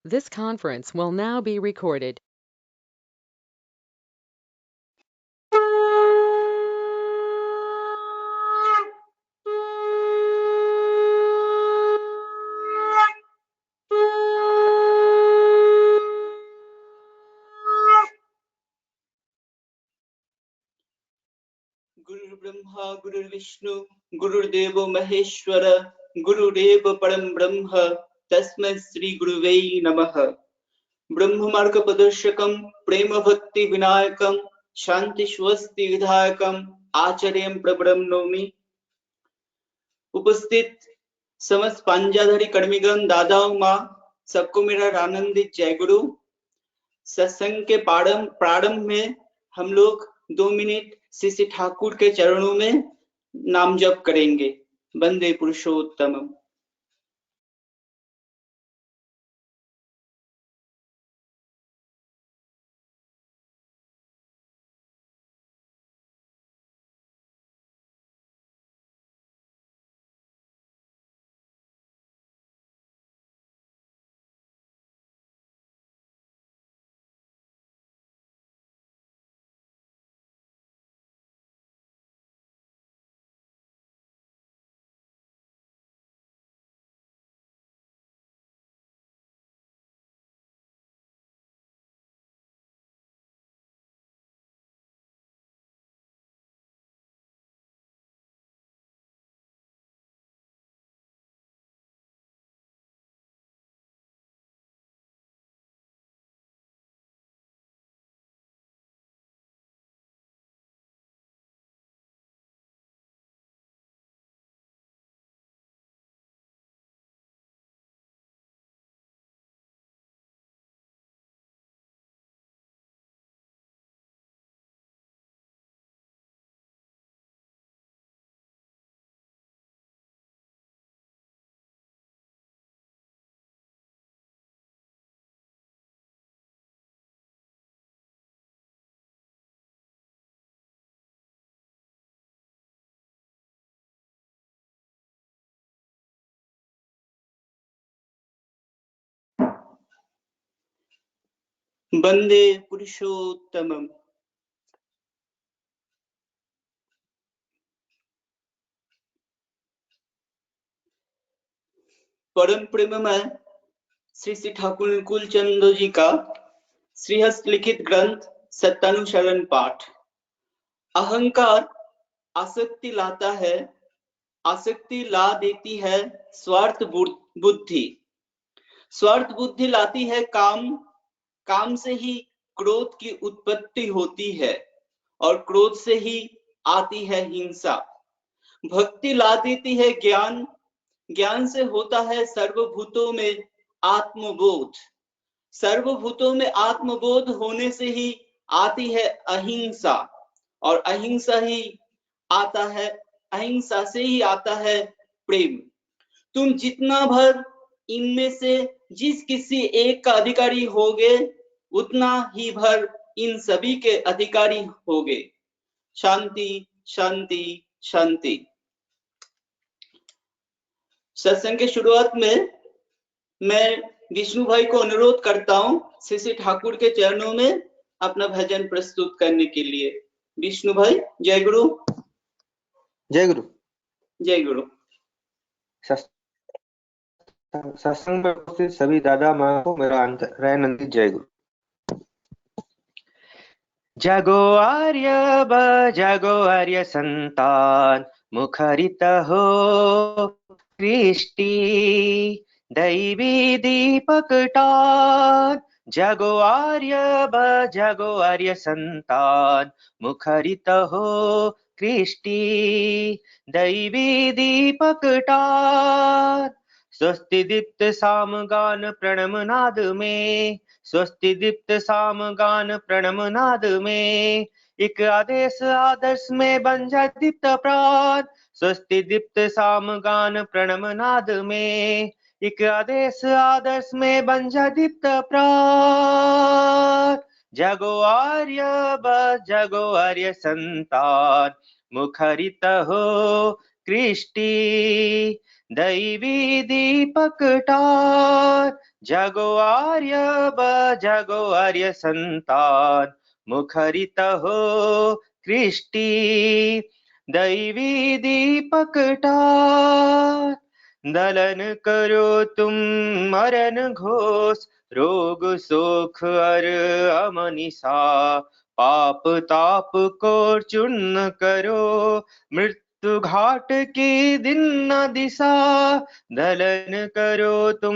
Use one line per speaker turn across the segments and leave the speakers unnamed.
This conference will now be recorded.
गुरु ब्रह्मा गुरुर्विष्णु गुरुर्देवो महेश्वर गुरुरेव परम ब्रह्म तस्मै श्री गुरुवे नमः। ब्रह्म मार्ग प्रदर्शकम प्रेम भक्ति विनायकम शांति स्वस्ति विधायकम आचार्यम प्रबरम नौमि। उपस्थित समस्त पांजाधारी कर्मीगण दादाओं माँ सबको मेरा आनंदित जय गुरु। सत्संग के प्रारंभ में हम लोग 2 मिनट श्री श्री ठाकुर के चरणों में नाम जप करेंगे। वंदे पुरुषोत्तमम। वंदे पुरुषोत्तमम। परम प्रेममय श्री श्री ठाकुर कुल चंद जी का श्रीहस्त लिखित ग्रंथ सत्यानुसरण पाठ। अहंकार आसक्ति लाता है, आसक्ति ला देती है स्वार्थ बुद्धि, स्वार्थ बुद्धि लाती है काम, काम से ही क्रोध की उत्पत्ति होती है और क्रोध से ही आती है हिंसा। भक्ति ला देती है ज्ञान, ज्ञान से होता है सर्वभूतों में आत्मबोध, सर्वभूतों में आत्मबोध होने से ही आती है अहिंसा और अहिंसा ही आता है, अहिंसा से ही आता है प्रेम। तुम जितना भर इनमें से जिस किसी एक का अधिकारी होगे उतना ही भर इन सभी के अधिकारी होगे। शांति शांति शांति। सत्संग के शुरुआत में मैं विष्णु भाई को अनुरोध करता हूं श्री श्री ठाकुर के चरणों में अपना भजन प्रस्तुत करने के लिए। विष्णु भाई जय गुरु।
जय गुरु।
जय गुरु।
सत्संग में उपस्थित सभी दादा माँ को मेरा आनंदित जय गुरु। जगो आर्य संतान मुखरित हो कृष्टि दैवी दीपक टान। जगो आर्य संतान मुखरित हो कृष्टि दैवी दीपक टान। स्वस्ति दीप्त सामगान प्रणम नाद में, स्वस्ति दीप्त सामगान प्रणम नाद में, एक आदेश आदर्श में बन जाए दीप्त प्राण। स्वस्ति दीप्त सामगान प्रणम नाद में, एक आदेश आदर्श में बन जाए दीप्त प्राण। जगो आर्य संतान मुखरित हो कृष्टि दैवी दीपक टार जगो आर्य संतान मुखरित हो कृष्टि दैवी दीपक टार दलन करो तुम मरण घोष रोग शोक अर अमनिसा पाप ताप को चूर्ण करो मृत्यु घाट की दिन न दिशा दलन करो तुम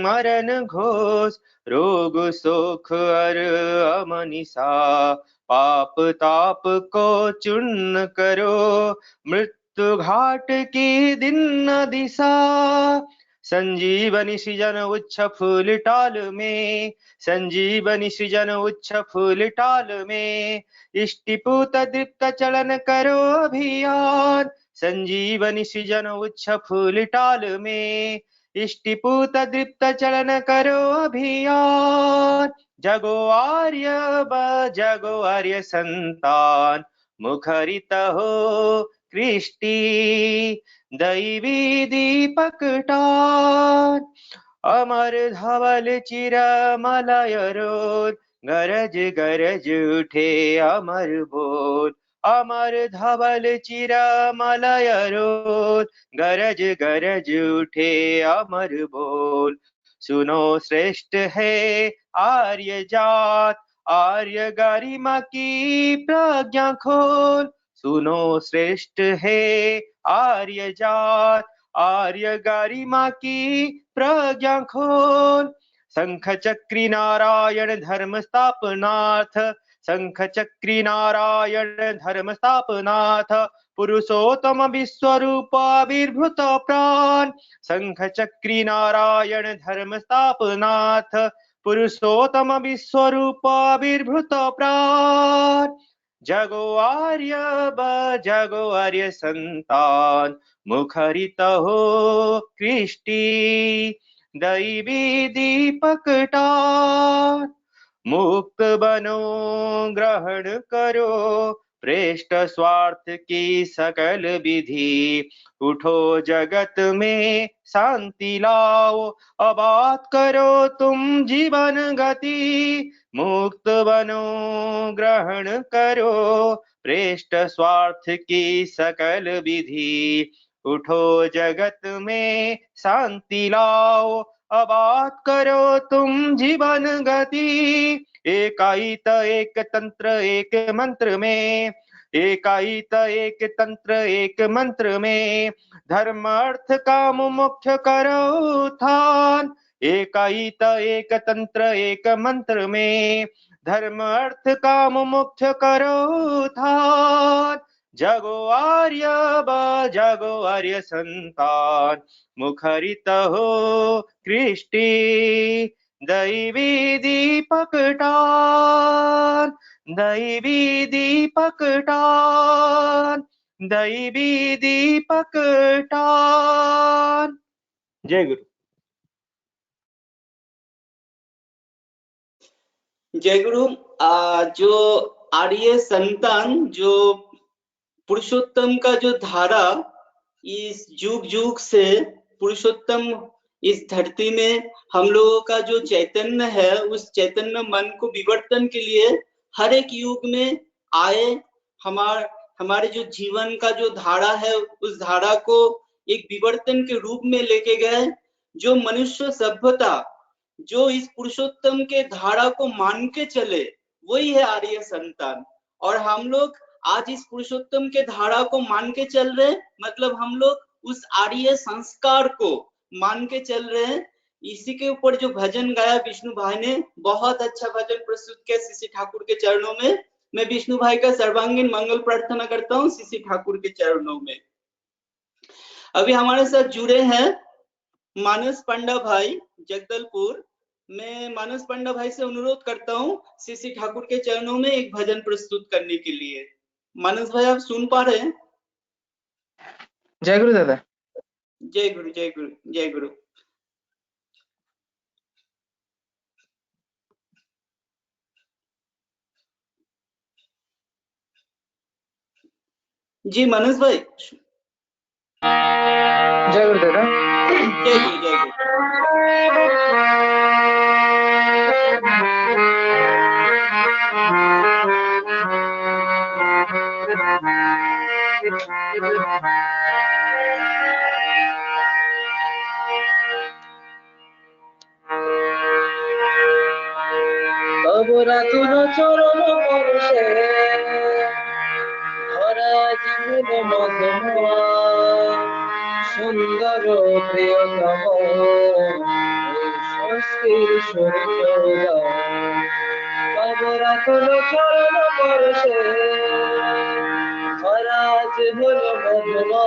मरण घोष रोग शोक अर अमनिसा पाप ताप को चूर्ण करो मृत्यु घाट की दिन न दिशा संजीवनी सृजन उच्च फूल टाल में संजीवनी सृजन उच्च फूल टाल में इष्टिपूत दीप्त चलन करो अभियान संजीवनी सृजन उच्च फूल टाल में इष्टिपूत दीप्त चलन करो अभियान जगो आर्य संतान मुखरित हो कृष्टि दैवी दीपक टान अमर धवल चिर मलय रोद गरज गरज उठे अमर बोल अमर धवल चिर मलय रोद गरज गरज उठे अमर बोल सुनो श्रेष्ठ है आर्य जात आर्य गरिमा की प्रज्ञा खोल सुनो श्रेष्ठ है आर्य जात आर्य गरिमा की प्रज्ञा खोल शंख चक्री नारायण धर्म स्थापनाथ शंख चक्री नारायण धर्म स्थापनाथ पुरुषोत्तम विश्वरूप आविर्भूत प्राण शंख चक्री नारायण धर्म स्थापनाथ पुरुषोत्तम विश्वरूप आविर्भूत प्राण जगो आर्य संतान मुखरित हो कृष्टि दैवी दीपक टार मुक्त बनो ग्रहण करो प्रेष्ठ स्वार्थ की सकल विधि उठो जगत में शांति लाओ आबाद करो तुम जीवन गति मुक्त बनो ग्रहण करो प्रेष्ठ स्वार्थ की सकल विधि उठो जगत में शांति लाओ आबाद करो तुम जीवन गति एकाईत एक तंत्र एक मंत्र में एकाईत एक तंत्र एक मंत्र में धर्म अर्थ काम मुख्य करो उत्थान एकाईत एक तंत्र एक मंत्र में धर्म अर्थ काम मुख्य करो उत्थान जगो आर्य संतान मुखरित हो कृष्टि दैवी दीपक टान दैवी दीपक टान दैवी दीपक टान जय गुरु
जय गुरु। जो आर्य संतान जो पुरुषोत्तम का जो धारा इस जुग जुग से पुरुषोत्तम इस धरती में हम लोगों का जो चैतन्य है उस चैतन्य मन को विवर्तन के लिए हर एक युग में आए हमारे जो जीवन का जो धारा है उस धारा को एक विवर्तन के रूप में लेके गए। जो मनुष्य सभ्यता जो इस पुरुषोत्तम के धारा को मान के चले वही है आर्य संतान। और हम लोग आज इस पुरुषोत्तम के धारा को मान के चल रहे हैं, मतलब हम लोग उस आर्य संस्कार को मान के चल रहे हैं। इसी के ऊपर जो भजन गाया विष्णु भाई ने, बहुत अच्छा भजन प्रस्तुत किया सीसी ठाकुर के चरणों में। मैं विष्णु भाई का सर्वांगीण मंगल प्रार्थना करता हूँ सीसी ठाकुर के चरणों में। अभी हमारे साथ जुड़े हैं मानस पांडा भाई जगदलपुर। मैं मानस पांडा भाई से अनुरोध करता हूँ सीसी ठाकुर के चरणों में एक भजन प्रस्तुत करने के लिए। मानस भाई आप सुन पा रहे हैं?
जय गुरु दादा।
जय गुरु जय गुरु जय गुरु। जी मानस भाई।
जय गुरु दादा।
जय गुरु जय गुरु।
অবরাতুল চরণ পরশে ধরা জীবন মধুমা সুন্দর প্রিয়তম স্বস্তির সূর্য অবরাতুল চরণ পরশে ধরা জীবন মধুমা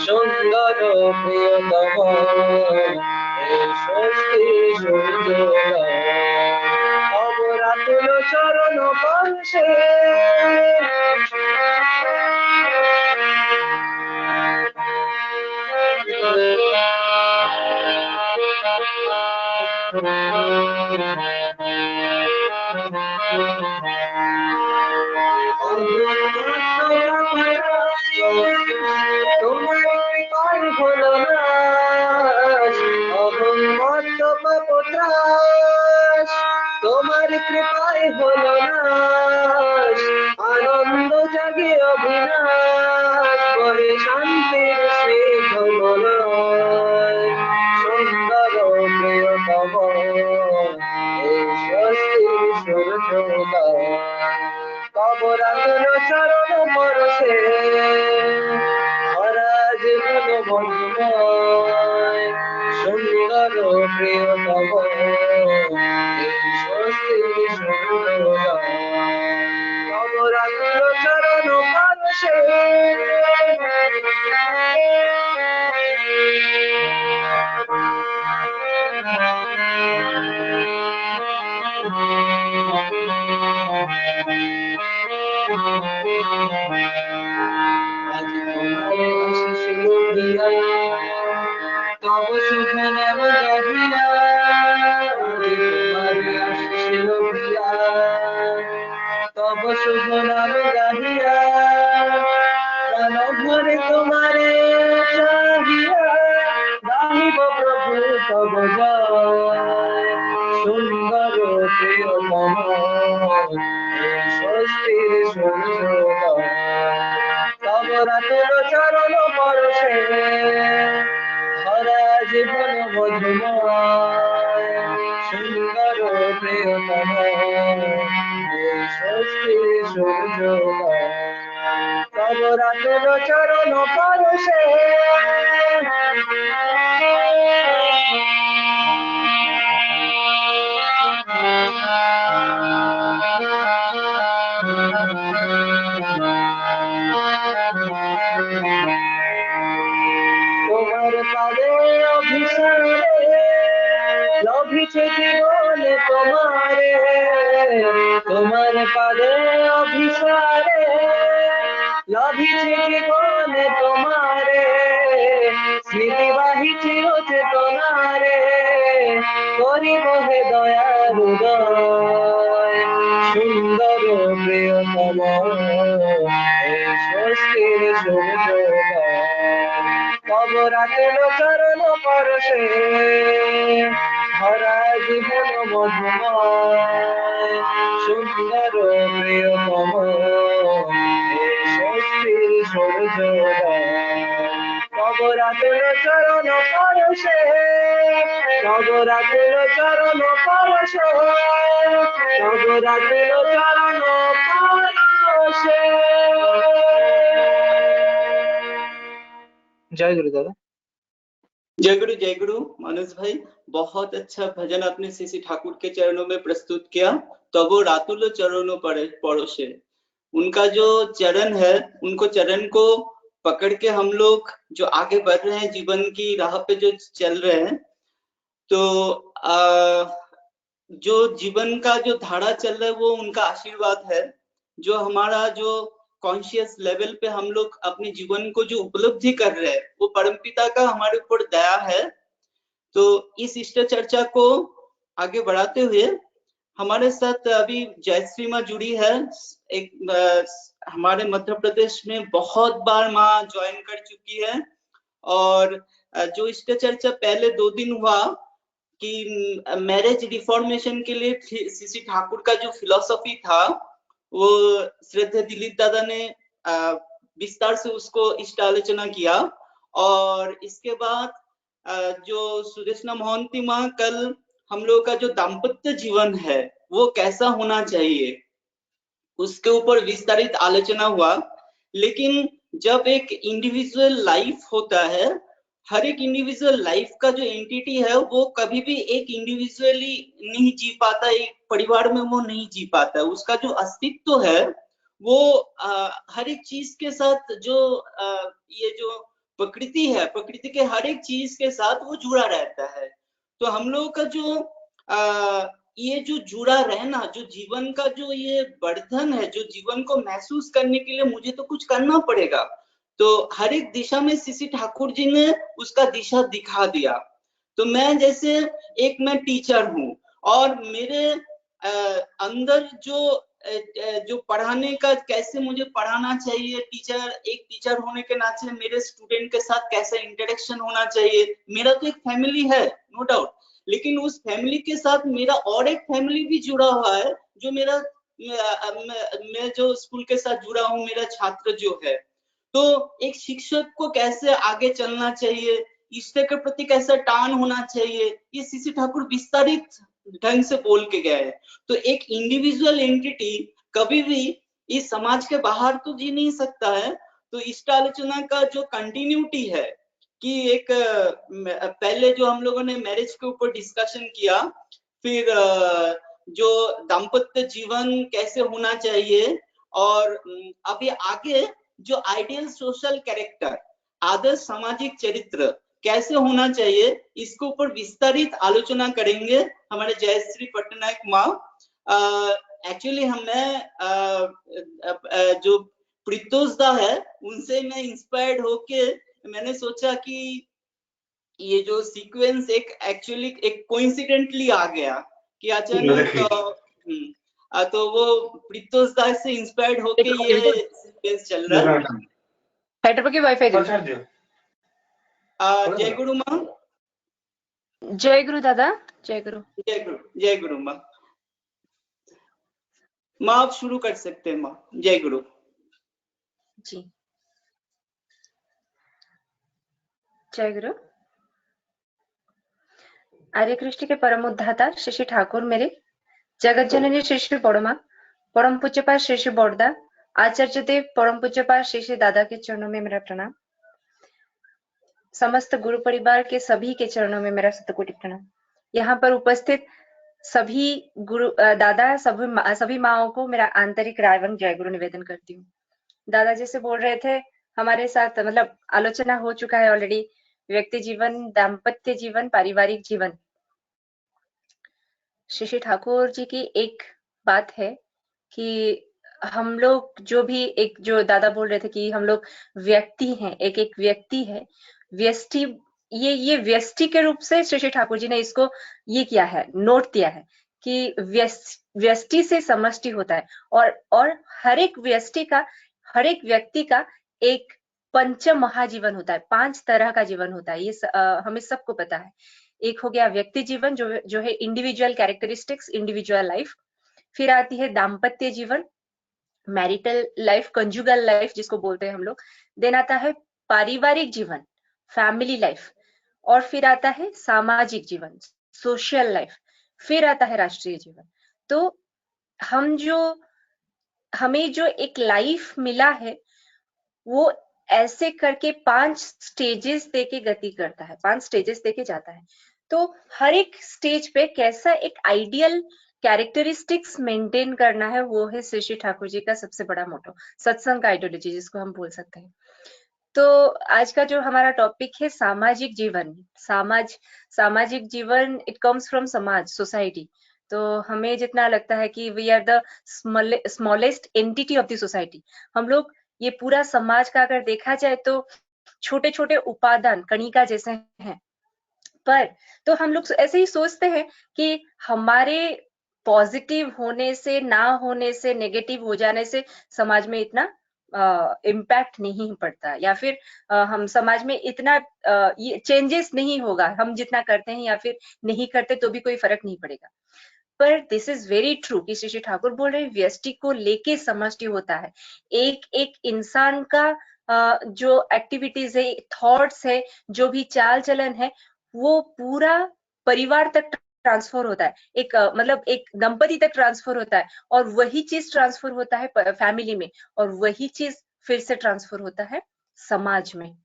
সুন্দর প্রিয়তম স্বস্তির সূর্য অবরাতুল চরণ পরশে তোমার কৃপার হলো নাশ অহং মত্ত পাপত্রাস তোমার কৃপায় হলো নাশ আনন্দ জাগে অবিনাশ করে শান্তির স্নিগ্ধ মলয় সুন্দর প্রিয়তম এই স্বস্তির সূর্যোদয় অবরাতুল চরণ পরশে ধরা জীবন মধুময় সুন্দর প্রিয়তম স্বস্তির সূর্যোদয় অবরাতুল চরণ পরশে আজ তোমারে আশিস লুটিয়া তব শুভ নাম গাহিয়া আজ তোমারে আশিস লুটিয়া তব শুভ নাম গাহিয়া প্রাণ ভরে তোমারে চাহিয়া গাহিব প্রভু তব জয় সুন্দর প্রিয়তম স্বস্তির সূর্যোদয় অবরাতুল চরণ পরশে ধরা জীবন মধুময় সুন্দর প্রিয়তম স্বস্তির সূর্যোদয় অবরাতুল চরণ পরশে তোমার পাদে অভিসারে লভিছে জীবনে তোমারে তোমার পাদে অভিসারে লভিছে জীবনে তোমারে স্মৃতিবাহী চিরচেতনারে করিব হে দয়ার উদয় সুন্দর প্রিয়তম স্বস্তির সূর্যোদয় অবরাতুল চরণ পরশে ধরা জীবন মধুময় সুন্দর প্রিয়তম স্বস্তির সূর্যোদয় অবরাতুল চরণ পরশে অবরাতুল চরণ পরশে অবরাতুল চরণ পরশে।
जय गुरु दादा।
जय गुरु मानस भाई, बहुत अच्छा भजन आपने श्री ठाकुर के चरणों में प्रस्तुत किया। तब रातुल चरणों परोसे, उनका जो चरण है, उनको चरण को पकड़ के हम लोग जो आगे बढ़ रहे हैं, जीवन की राह पे जो चल रहे हैं, तो जो जीवन का जो धारा चल रहा है वो उनका आशीर्वाद है। जो हमारा जो कॉन्शियस लेवल पे हम लोग अपने जीवन को जो उपलब्धि कर रहे हैं, वो परमपिता का हमारे ऊपर दया है। तो इस इष्ट चर्चा को आगे बढ़ाते हुए हमारे साथ अभी जयश्री माँ जुड़ी है। एक हमारे मध्य प्रदेश में बहुत बार माँ ज्वाइन कर चुकी है और जो इसका चर्चा पहले 2 दिन हुआ कि मैरिज रिफॉर्मेशन के लिए सीसी ठाकुर का जो फिलॉसफी था वो श्रद्धेय दिलीप दादा ने विस्तार से उसको इष्ट आलोचना किया। और इसके बाद जो सुदेशना मोहंती माँ कल हम लोगों का जो दाम्पत्य जीवन है वो कैसा होना चाहिए उसके ऊपर विस्तारित आलोचना हुआ। लेकिन जब एक इंडिविजुअल लाइफ होता है, हर एक इंडिविजुअल लाइफ का जो एंटिटी है वो कभी भी एक इंडिविजुअली नहीं जी पाता, एक परिवार में वो नहीं जी पाता। उसका जो अस्तित्व है वो हर एक चीज के साथ जो ये जो प्रकृति है, प्रकृति के हर एक चीज के साथ वो जुड़ा रहता है। तो हम लोगों का जो ये जो जुड़ा रहना, जो जीवन का जो ये वर्धन है, जो जीवन को महसूस करने के लिए मुझे तो कुछ करना पड़ेगा। तो हर एक दिशा में सीसी ठाकुर जी ने उसका दिशा दिखा दिया। तो मैं जैसे मैं टीचर हूँ और मेरे अंदर जो पढ़ाने का, कैसे मुझे पढ़ाना चाहिए, एक टीचर होने के नाते मेरे स्टूडेंट के साथ कैसा इंटरेक्शन होना चाहिए। मेरा तो एक फैमिली है नो डाउट, लेकिन उस फैमिली के साथ मेरा और एक फैमिली भी जुड़ा हुआ है जो मेरा मैं जो स्कूल के साथ जुड़ा हूँ, मेरा छात्र जो है। तो एक शिक्षक को कैसे आगे चलना चाहिए, ईश्वर के प्रति कैसा टान होना चाहिए, ये सीसी ठाकुर विस्तारित ढंग से बोल के गए हैं। तो एक इंडिविजुअल एंटिटी कभी भी इस समाज के बाहर तो जी नहीं सकता है। तो इष्ट आलोचना का जो कंटिन्यूटी है कि एक पहले जो हम लोगों ने मैरिज के ऊपर डिस्कशन किया, फिर जो दाम्पत्य जीवन कैसे होना चाहिए, और अभी आगे जो आइडियल सोशल कैरेक्टर, आदर्श सामाजिक चरित्र कैसे होना चाहिए, इसके ऊपर विस्तारित आलोचना करेंगे हमारे जयश्री पटनायक माँ। एक्चुअली हमें जो प्रीतोषदा है उनसे मैं इंस्पायर्ड होके मैंने सोचा कि ये जो सीक्वेंस एक्चुअली एक कोइंसिडेंटली आ गया कि अचानक तो वो प्रीतोषदा से इंस्पायर्ड होके ये सीक्वेंस चल रहा है।
हेडर की वाईफाई दे।
जय गुरु माँ।
जय गुरु दादा। जय गुरु।
जय गुरु माँ। माँ आप शुरू कर सकते हैं माँ। जय गुरु
जी। जय गुरु। आर्य कृष्टि के परम उद्धाता श्री श्री ठाकुर मेरे, जगत जननी श्री श्री बड़मा, परम पूज्यपाद श्री श्री बड़दा, आचार्य देव परम पूज्यपाद श्री श्री दादा के चरणों में मेरा प्रणाम। समस्त गुरु परिवार के सभी के चरणों में मेरा शतकोटि प्रणाम। यहाँ पर उपस्थित सभी गुरु दादा, सभी माओं को मेरा आंतरिक रावण जय गुरु निवेदन करती हूँ। दादा जैसे बोल रहे थे, हमारे साथ मतलब आलोचना हो चुका है ऑलरेडी, व्यक्ति जीवन, दाम्पत्य जीवन, पारिवारिक जीवन। श्री श्री ठाकुर जी की एक बात है कि हम लोग जो भी जो दादा बोल रहे थे कि हम लोग व्यक्ति हैं, एक व्यक्ति है, व्यष्टि, ये व्यष्टि के रूप से श्री श्री ठाकुर जी ने इसको ये किया है, नोट दिया है कि व्यष्टि से समष्टि होता है। और हर एक व्यष्टि का, हर एक व्यक्ति का एक पंच महाजीवन होता है, 5 तरह का जीवन होता है। ये हमें सबको पता है। एक हो गया व्यक्ति जीवन जो है इंडिविजुअल कैरेक्टरिस्टिक्स, इंडिविजुअल लाइफ। फिर आती है दाम्पत्य जीवन, मैरिटल लाइफ, कंजुगल लाइफ जिसको बोलते हैं हम लोग। देन आता है पारिवारिक जीवन, फैमिली लाइफ। और फिर आता है सामाजिक जीवन, सोशल लाइफ। फिर आता है राष्ट्रीय जीवन। तो हमें जो एक लाइफ मिला है वो ऐसे करके 5 स्टेजेस देके गति करता है, 5 स्टेजेस देके जाता है। तो हर एक स्टेज पे कैसा एक आइडियल कैरेक्टरिस्टिक्स मेंटेन करना है, वो है श्री श्री ठाकुर जी का सबसे बड़ा मोटो, सत्संग आइडियोलॉजी जिसको हम बोल सकते हैं। तो आज का जो हमारा टॉपिक है सामाजिक जीवन, सामाजिक जीवन, इट कम्स फ्रॉम समाज, सोसाइटी। तो हमें जितना लगता है कि we are the smallest entity of the society, हम लोग ये पूरा समाज का अगर देखा जाए तो छोटे छोटे उपादान कणिका जैसे हैं। पर तो हम लोग ऐसे ही सोचते हैं कि हमारे पॉजिटिव होने से, ना होने से, नेगेटिव हो जाने से समाज में इतना इम्पैक्ट नहीं पड़ता, या फिर हम समाज में इतना ये चेंजेस नहीं होगा, हम जितना करते हैं या फिर नहीं करते तो भी कोई फर्क नहीं पड़ेगा। पर दिस इज वेरी ट्रू कि श्री ठाकुर बोल रहे हैं व्यष्टि को लेके समष्टि होता है। एक एक इंसान का जो एक्टिविटीज है, थॉट्स है, जो भी चाल चलन है, वो पूरा परिवार तक ट्रांसफर होता है, एक मतलब एक दंपति तक ट्रांसफर होता है, और वही चीज ट्रांसफर होता है फैमिली में, और वही चीज फिर से ट्रांसफर होता है समाज में।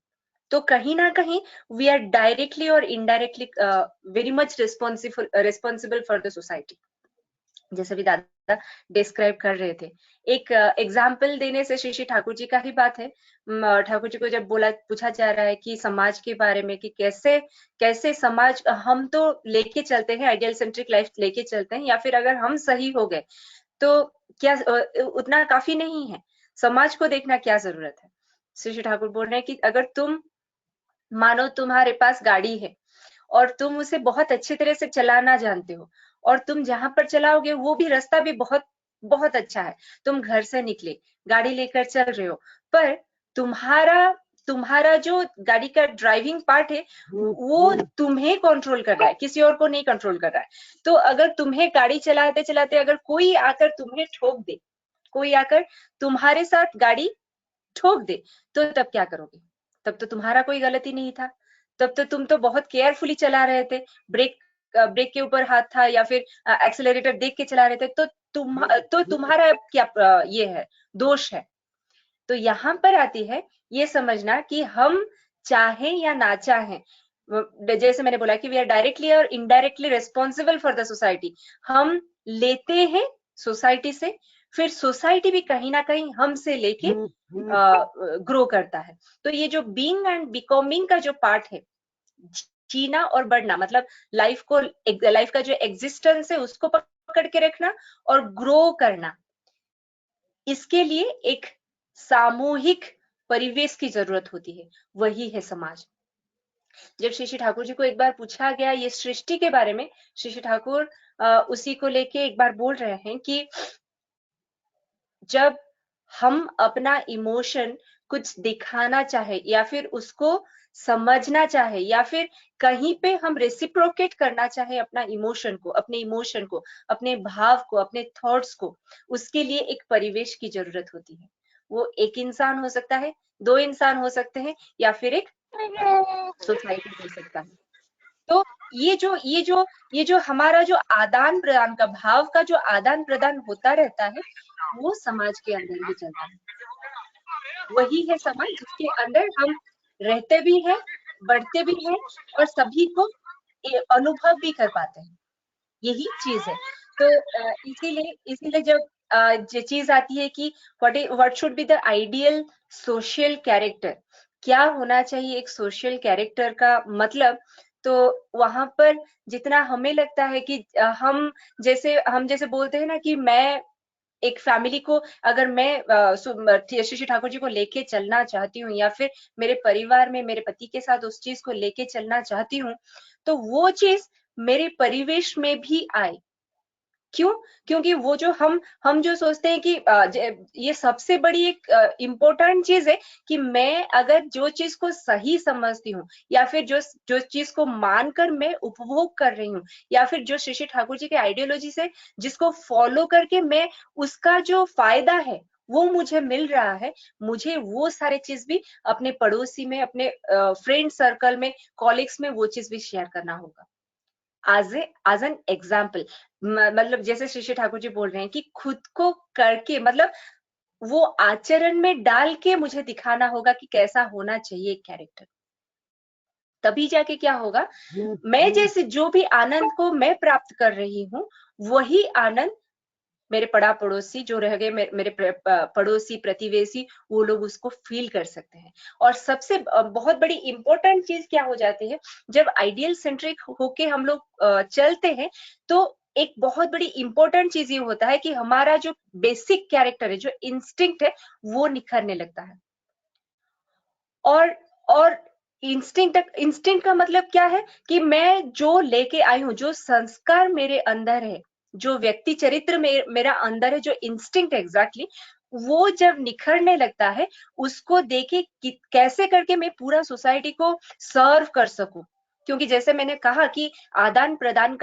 तो कहीं ना कहीं वी आर डायरेक्टली और indirectly very much responsible for the society, जैसे भी दादा डिस्क्राइब कर रहे थे। एक एग्जाम्पल देने से श्री ठाकुर जी का ही बात है। ठाकुर जी को जब पूछा जा रहा है कि समाज के बारे में, कि कैसे कैसे समाज हम तो लेके चलते हैं, आइडियल सेंट्रिक लाइफ लेके चलते हैं, या फिर अगर हम सही हो गए तो क्या उतना काफी नहीं है, समाज को देखना क्या जरूरत है। श्री ठाकुर बोल रहे हैं कि अगर तुम मानो तुम्हारे पास गाड़ी है और तुम उसे बहुत अच्छी तरह से चलाना जानते हो, और तुम जहां पर चलाओगे वो भी रास्ता भी बहुत बहुत अच्छा है, तुम घर से निकले, गाड़ी लेकर चल रहे हो, पर तुम्हारा जो गाड़ी का ड्राइविंग पार्ट है वो तुम्हें कंट्रोल कर रहा है, किसी और को नहीं कंट्रोल कर रहा है। तो अगर तुम्हें गाड़ी चलाते चलाते अगर कोई आकर तुम्हें ठोक दे, कोई आकर तुम्हारे साथ गाड़ी ठोक दे, तो तब क्या करोगे? तब तो तुम्हारा कोई गलती नहीं था, तब तो तुम तो बहुत केयरफुली चला रहे थे, ब्रेक के ऊपर हाथ था या फिर एक्सेलरेटर देख के चला रहे थे, तो तुम्हारा क्या ये है, दोष है। तो यहाँ पर आती है ये समझना कि हम चाहें या ना चाहें, जैसे मैंने बोला कि वी आर डायरेक्टली और indirectly responsible for the society. हम लेते हैं सोसाइटी से, फिर सोसाइटी भी कहीं ना कहीं हमसे लेके ग्रो करता है। तो ये जो बीइंग एंड बिकमिंग का जो पार्ट है, जीना और बढ़ना, मतलब लाइफ का जो एग्जिस्टेंस है उसको पकड़ के रखना और ग्रो करना, इसके लिए एक सामूहिक परिवेश की जरूरत होती है, वही है समाज। जब श्री ठाकुर जी को एक बार पूछा गया ये सृष्टि के बारे में, श्री ठाकुर उसी को लेके एक बार बोल रहे हैं कि जब हम अपना इमोशन कुछ दिखाना चाहे या फिर उसको समझना चाहे या फिर कहीं पे हम रेसिप्रोकेट करना चाहे अपने इमोशन को, अपने भाव को, अपने थॉट्स को, उसके लिए एक परिवेश की जरूरत होती है। वो एक इंसान हो सकता है, 2 इंसान हो सकते हैं, या फिर एक सोसाइटी हो सकता है। तो ये जो हमारा जो आदान प्रदान का भाव का जो आदान प्रदान होता रहता है, वो समाज के अंदर ही चलता है। वही है समाज जिसके अंदर हम रहते भी हैं, बढ़ते भी हैं और सभी को अनुभव भी कर पाते हैं, यही चीज है। तो इसीलिए जब ये चीज आती है कि what should be the ideal social character, क्या होना चाहिए एक सोशल कैरेक्टर का मतलब, तो वहां पर जितना हमें लगता है कि हम जैसे बोलते हैं ना कि मैं एक फैमिली को अगर मैं श्री ठाकुर जी को लेके चलना चाहती हूँ या फिर मेरे परिवार में मेरे पति के साथ उस चीज को लेके चलना चाहती हूँ, तो वो चीज मेरे परिवेश में भी आए। क्यों? क्योंकि वो जो हम जो सोचते हैं कि ये सबसे बड़ी एक इम्पोर्टेंट चीज है कि मैं अगर जो चीज को सही समझती हूँ या फिर जो चीज को मानकर मैं उपभोग कर रही हूँ या फिर जो श्री ठाकुर जी के आइडियोलॉजी से जिसको फॉलो करके मैं उसका जो फायदा है वो मुझे मिल रहा है, मुझे वो सारे चीज भी अपने पड़ोसी में, अपने फ्रेंड सर्कल में, कॉलीग्स में वो चीज भी शेयर करना होगा। आज एन एग्जाम्पल, मतलब जैसे श्री ठाकुर जी बोल रहे हैं कि खुद को करके, मतलब वो आचरण में डाल के मुझे दिखाना होगा कि कैसा होना चाहिए कैरेक्टर, तभी जाके क्या होगा, मैं जैसे जो भी आनंद को मैं प्राप्त कर रही हूँ वही आनंद मेरे पड़ोसी जो रह गए, मेरे पड़ोसी प्रतिवेशी, वो लोग उसको फील कर सकते हैं। और सबसे बहुत बड़ी इंपॉर्टेंट चीज क्या हो जाती है, जब आइडियल सेंट्रिक होके हम लोग चलते हैं तो एक बहुत बड़ी इंपॉर्टेंट चीज ये होता है कि हमारा जो बेसिक कैरेक्टर है, जो इंस्टिंक्ट है, वो निखरने लगता है। और इंस्टिंक्ट का मतलब क्या है कि मैं जो लेके आई हूँ, जो संस्कार मेरे अंदर है, जो व्यक्ति चरित्र मेरा अंदर है, जो इंस्टिंक्ट एग्जैक्टली वो जब निखरने लगता है, उसको देखे कैसे करके मैं पूरा सोसाइटी को सर्व कर सकूं। क्योंकि जैसे मैंने कहा कि आदान प्रदान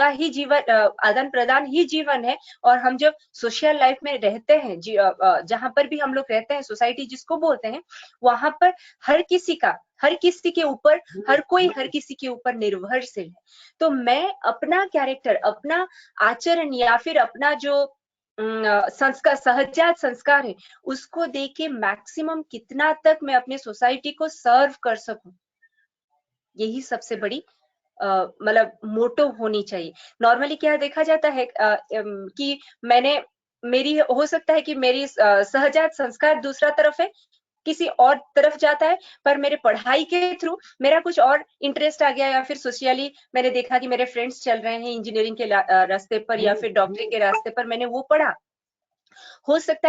ही जीवन है। और हम जब सोशल लाइफ में रहते हैं, जहां पर भी हम लोग रहते हैं, सोसाइटी जिसको बोलते हैं, वहां पर हर किसी के ऊपर, हर किसी के ऊपर निर्भरशील है। तो मैं अपना कैरेक्टर, अपना आचरण या फिर अपना जो संस्कार, सहजात संस्कार है, उसको देके मैक्सिमम कितना तक मैं अपने सोसाइटी को सर्व कर सकूं, यही सबसे बड़ी मतलब मोटो होनी चाहिए। नॉर्मली क्या देखा जाता है कि मेरी हो सकता है कि मेरी सहजात संस्कार दूसरा तरफ है, किसी और तरफ जाता है, पर मेरे पढ़ाई के थ्रू मेरा कुछ और इंटरेस्ट आ गया, या फिर सोशली मैंने देखा कि मेरे फ्रेंड्स चल रहे हैं इंजीनियरिंग के रास्ते पर या फिर डॉक्टरी के रास्ते पर, मैंने वो पढ़ा। हो सकता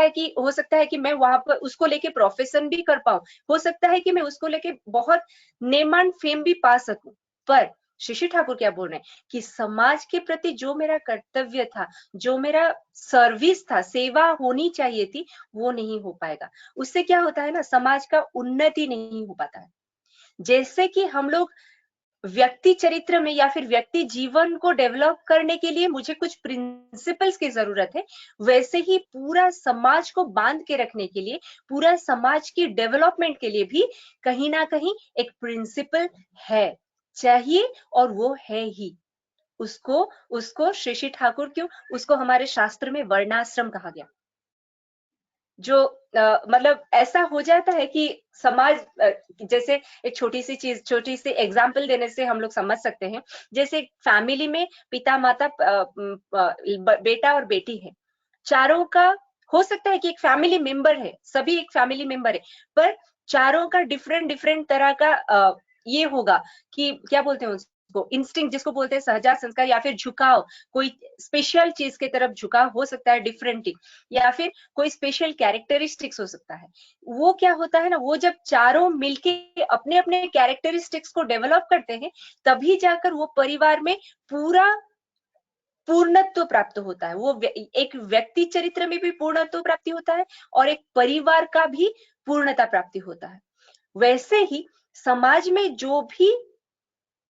है कि मैं वहां पर उसको लेके प्रोफेशन भी कर पाऊं, हो सकता है कि मैं उसको लेके बहुत नेम एंड फेम भी पा सकूं। पर शशि ठाकुर क्या बोल रहे हैं कि समाज के प्रति जो मेरा कर्तव्य था, जो मेरा सर्विस था, सेवा होनी चाहिए थी, वो नहीं हो पाएगा। उससे क्या होता है ना, समाज का उन्नति नहीं हो पाता है। जैसे कि हम लोग व्यक्ति चरित्र में या फिर व्यक्ति जीवन को डेवलप करने के लिए मुझे कुछ प्रिंसिपल्स की जरूरत है, वैसे ही पूरा समाज को बांध के रखने के लिए, पूरा समाज की डेवलपमेंट के लिए भी कहीं ना कहीं एक प्रिंसिपल है, चाहिए, और वो है ही। उसको शशि ठाकुर क्यों, उसको हमारे शास्त्र में वर्णाश्रम कहा गया। जो मतलब ऐसा हो जाता है कि समाज, जैसे एक छोटी सी एग्जांपल देने से हम लोग समझ सकते हैं। जैसे फैमिली में पिता माता बेटा और बेटी है, चारों का हो सकता है कि एक फैमिली मेंबर है, सभी एक फैमिली मेंबर है, पर चारों का डिफरेंट तरह का ये होगा कि क्या बोलते हैं उसको, इंस्टिंक्ट जिसको बोलते हैं, सहजात संस्कार, या फिर झुकाव, कोई स्पेशल चीज के तरफ झुकाव हो सकता है डिफरेंटली, या फिर कोई स्पेशल कैरेक्टरिस्टिक्स हो सकता है। वो क्या होता है ना, वो जब चारों मिलके अपने अपने कैरेक्टरिस्टिक्स को डेवलप करते हैं, तभी जाकर वो परिवार में पूर्णत्व प्राप्त होता है। वो एक व्यक्ति चरित्र में भी पूर्णत्व प्राप्ति होता है, और एक परिवार का भी पूर्णता प्राप्ति होता है। वैसे ही समाज में जो भी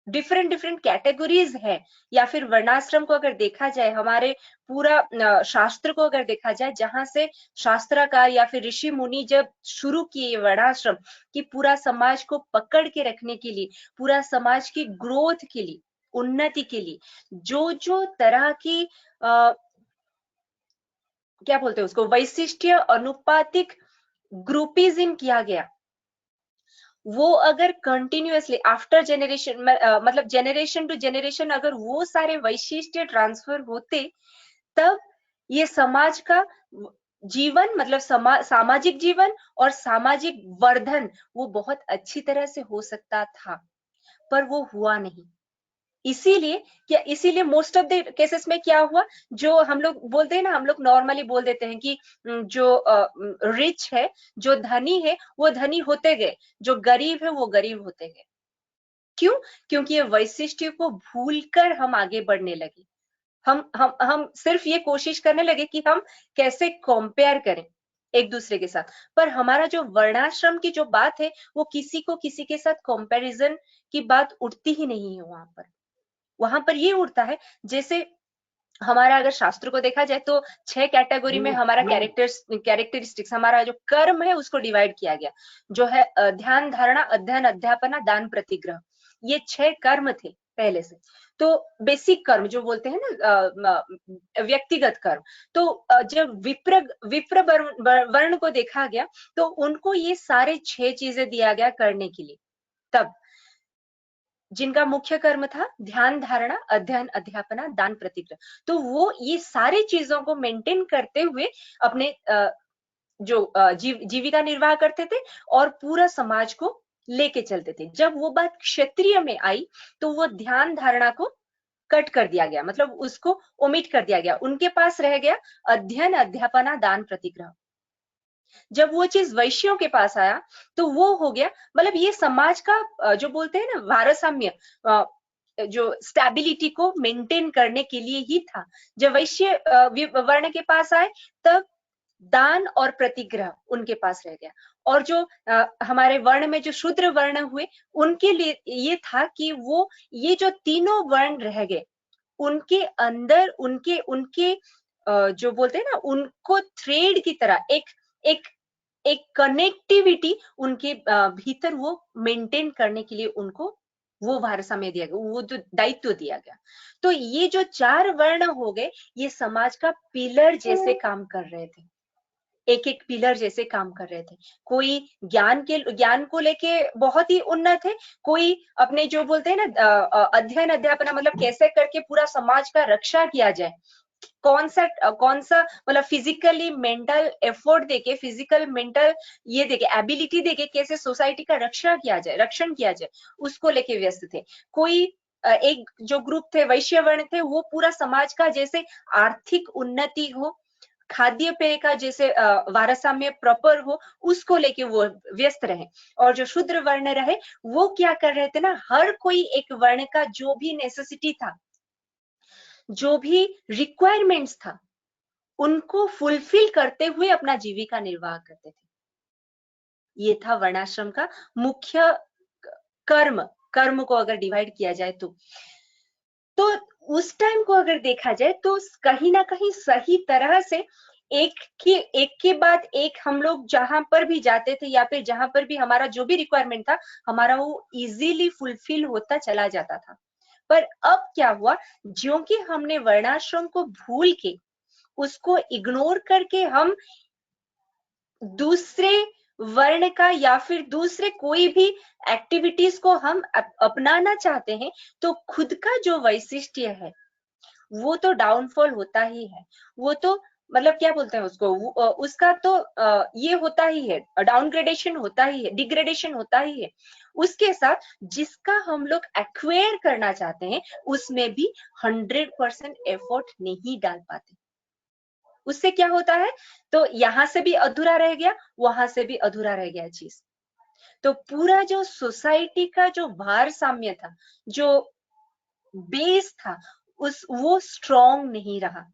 डिफरेंट कैटेगरीज है, या फिर वर्णाश्रम को अगर देखा जाए, हमारे पूरा शास्त्र को अगर देखा जाए, जहां से शास्त्रकार या फिर ऋषि मुनि जब शुरू किए वर्णाश्रम, कि पूरा समाज को पकड़ के रखने के लिए, पूरा समाज की ग्रोथ के लिए, उन्नति के लिए, जो तरह की क्या बोलते हैं उसको, वैशिष्ट्य अनुपातिक ग्रुपिज्म किया गया, वो अगर कंटिन्यूअसली आफ्टर जेनरेशन, मतलब जेनरेशन टू जेनरेशन अगर वो सारे वैशिष्ट्य ट्रांसफर होते, तब ये समाज का जीवन, मतलब सामाजिक जीवन और सामाजिक वर्धन, वो बहुत अच्छी तरह से हो सकता था, पर वो हुआ नहीं। इसीलिए मोस्ट ऑफ द केसेस में क्या हुआ, जो हम लोग बोलते हैं ना, हम लोग नॉर्मली बोल देते हैं कि जो रिच है, जो धनी है, वो धनी होते गए, जो गरीब है वो गरीब होते गए। क्यों? क्योंकि ये वैशिष्ट्य को भूलकर हम आगे बढ़ने लगे। हम सिर्फ ये कोशिश करने लगे कि हम कैसे कंपेयर करें एक दूसरे के साथ, पर हमारा जो वर्णाश्रम की जो बात है, वो किसी के साथ कंपैरिजन की बात उठती ही नहीं है। वहां पर ये उठता है, जैसे हमारा अगर शास्त्र को देखा जाए तो 6 कैटेगरी में हमारा कैरेक्टरिस्टिक्स, हमारा जो कर्म है उसको डिवाइड किया गया, जो है ध्यान, धारणा, अध्ययन, अध्यापना, दान, प्रतिग्रह। ये 6 कर्म थे पहले से। तो बेसिक कर्म जो बोलते हैं ना, व्यक्तिगत कर्म, तो जब विप्र वर्ण को देखा गया, तो उनको ये सारे 6 चीजें दिया गया करने के लिए। तब जिनका मुख्य कर्म था ध्यान, धारणा, अध्ययन, अध्यापना, दान, प्रतिग्रह, तो वो ये सारी चीजों को मेंटेन करते हुए अपने जो जीविका निर्वाह करते थे, और पूरा समाज को लेके चलते थे। जब वो बात क्षत्रिय में आई, तो वो ध्यान धारणा को कट कर दिया गया, मतलब उसको ओमिट कर दिया गया। उनके पास रह गया अध्ययन, अध्यापना, दान, प्रतिग्रह। जब वो चीज वैश्यों के पास आया, तो वो हो गया, मतलब ये समाज का जो बोलते हैं ना भारसाम्य, जो स्टेबिलिटी को मेंटेन करने के लिए ही था। जब वैश्य वर्ण के पास आए, तब दान और प्रतिग्रह उनके पास रह गया। और जो हमारे वर्ण में जो शूद्र वर्ण हुए उनके लिए ये था कि वो ये जो तीनों वर्ण रह गए उनके अंदर उनके उनके जो बोलते हैं ना उनको थ्रेड की तरह एक कनेक्टिविटी उनके भीतर वो मेंटेन करने के लिए उनको वो वारसा दिया गया, वो जो दायित्व दिया गया। तो ये जो 4 वर्ण हो गए ये समाज का पिलर जैसे काम कर रहे थे, एक एक पिलर जैसे काम कर रहे थे। कोई ज्ञान को लेके बहुत ही उन्नत है, कोई अपने जो बोलते हैं ना अध्ययन अध्यापना मतलब कैसे करके पूरा समाज का रक्षा किया जाए, कौन सा मतलब फिजिकली मेंटल एफर्ट देके फिजिकल मेंटल ये देके एबिलिटी देके कैसे सोसाइटी का रक्षण किया जाए उसको लेके व्यस्त थे। कोई एक जो ग्रुप थे वैश्य वर्ण थे वो पूरा समाज का जैसे आर्थिक उन्नति हो, खाद्य पेय का जैसे वारसाम्य प्रॉपर हो उसको लेके वो व्यस्त रहे। और जो शूद्र वर्ण रहे वो क्या कर रहे थे ना, हर कोई एक वर्ण का जो भी नेसेसिटी था, जो भी रिक्वायरमेंट्स था उनको फुलफिल करते हुए अपना जीविका निर्वाह करते थे। ये था वर्णाश्रम का मुख्य कर्म को अगर डिवाइड किया जाए तो उस टाइम को अगर देखा जाए तो कहीं ना कहीं सही तरह से एक के बाद एक हम लोग जहां पर भी जाते थे या फिर जहां पर भी हमारा जो भी रिक्वायरमेंट था हमारा वो इजीली फुलफिल होता चला जाता था। पर अब क्या हुआ, ज्यों कि हमने वर्णाश्रम को भूल के उसको इग्नोर करके हम दूसरे वर्ण का या फिर दूसरे कोई भी एक्टिविटीज को हम अपनाना चाहते हैं तो खुद का जो वैशिष्ट्य है वो तो डाउनफॉल होता ही है। वो तो मतलब क्या बोलते हैं उसको, उसका तो ये होता ही है, डाउनग्रेडेशन होता ही है, डिग्रेडेशन होता ही है। उसके साथ जिसका हम लोग एक्वायर करना चाहते हैं उसमें भी 100% एफर्ट नहीं डाल पाते। उससे क्या होता है, तो यहां से भी अधूरा रह गया, वहां से भी अधूरा रह गया चीज। तो पूरा जो सोसाइटी का जो भारसाम्य था, जो बेस था, वो स्ट्रॉन्ग नहीं रहा।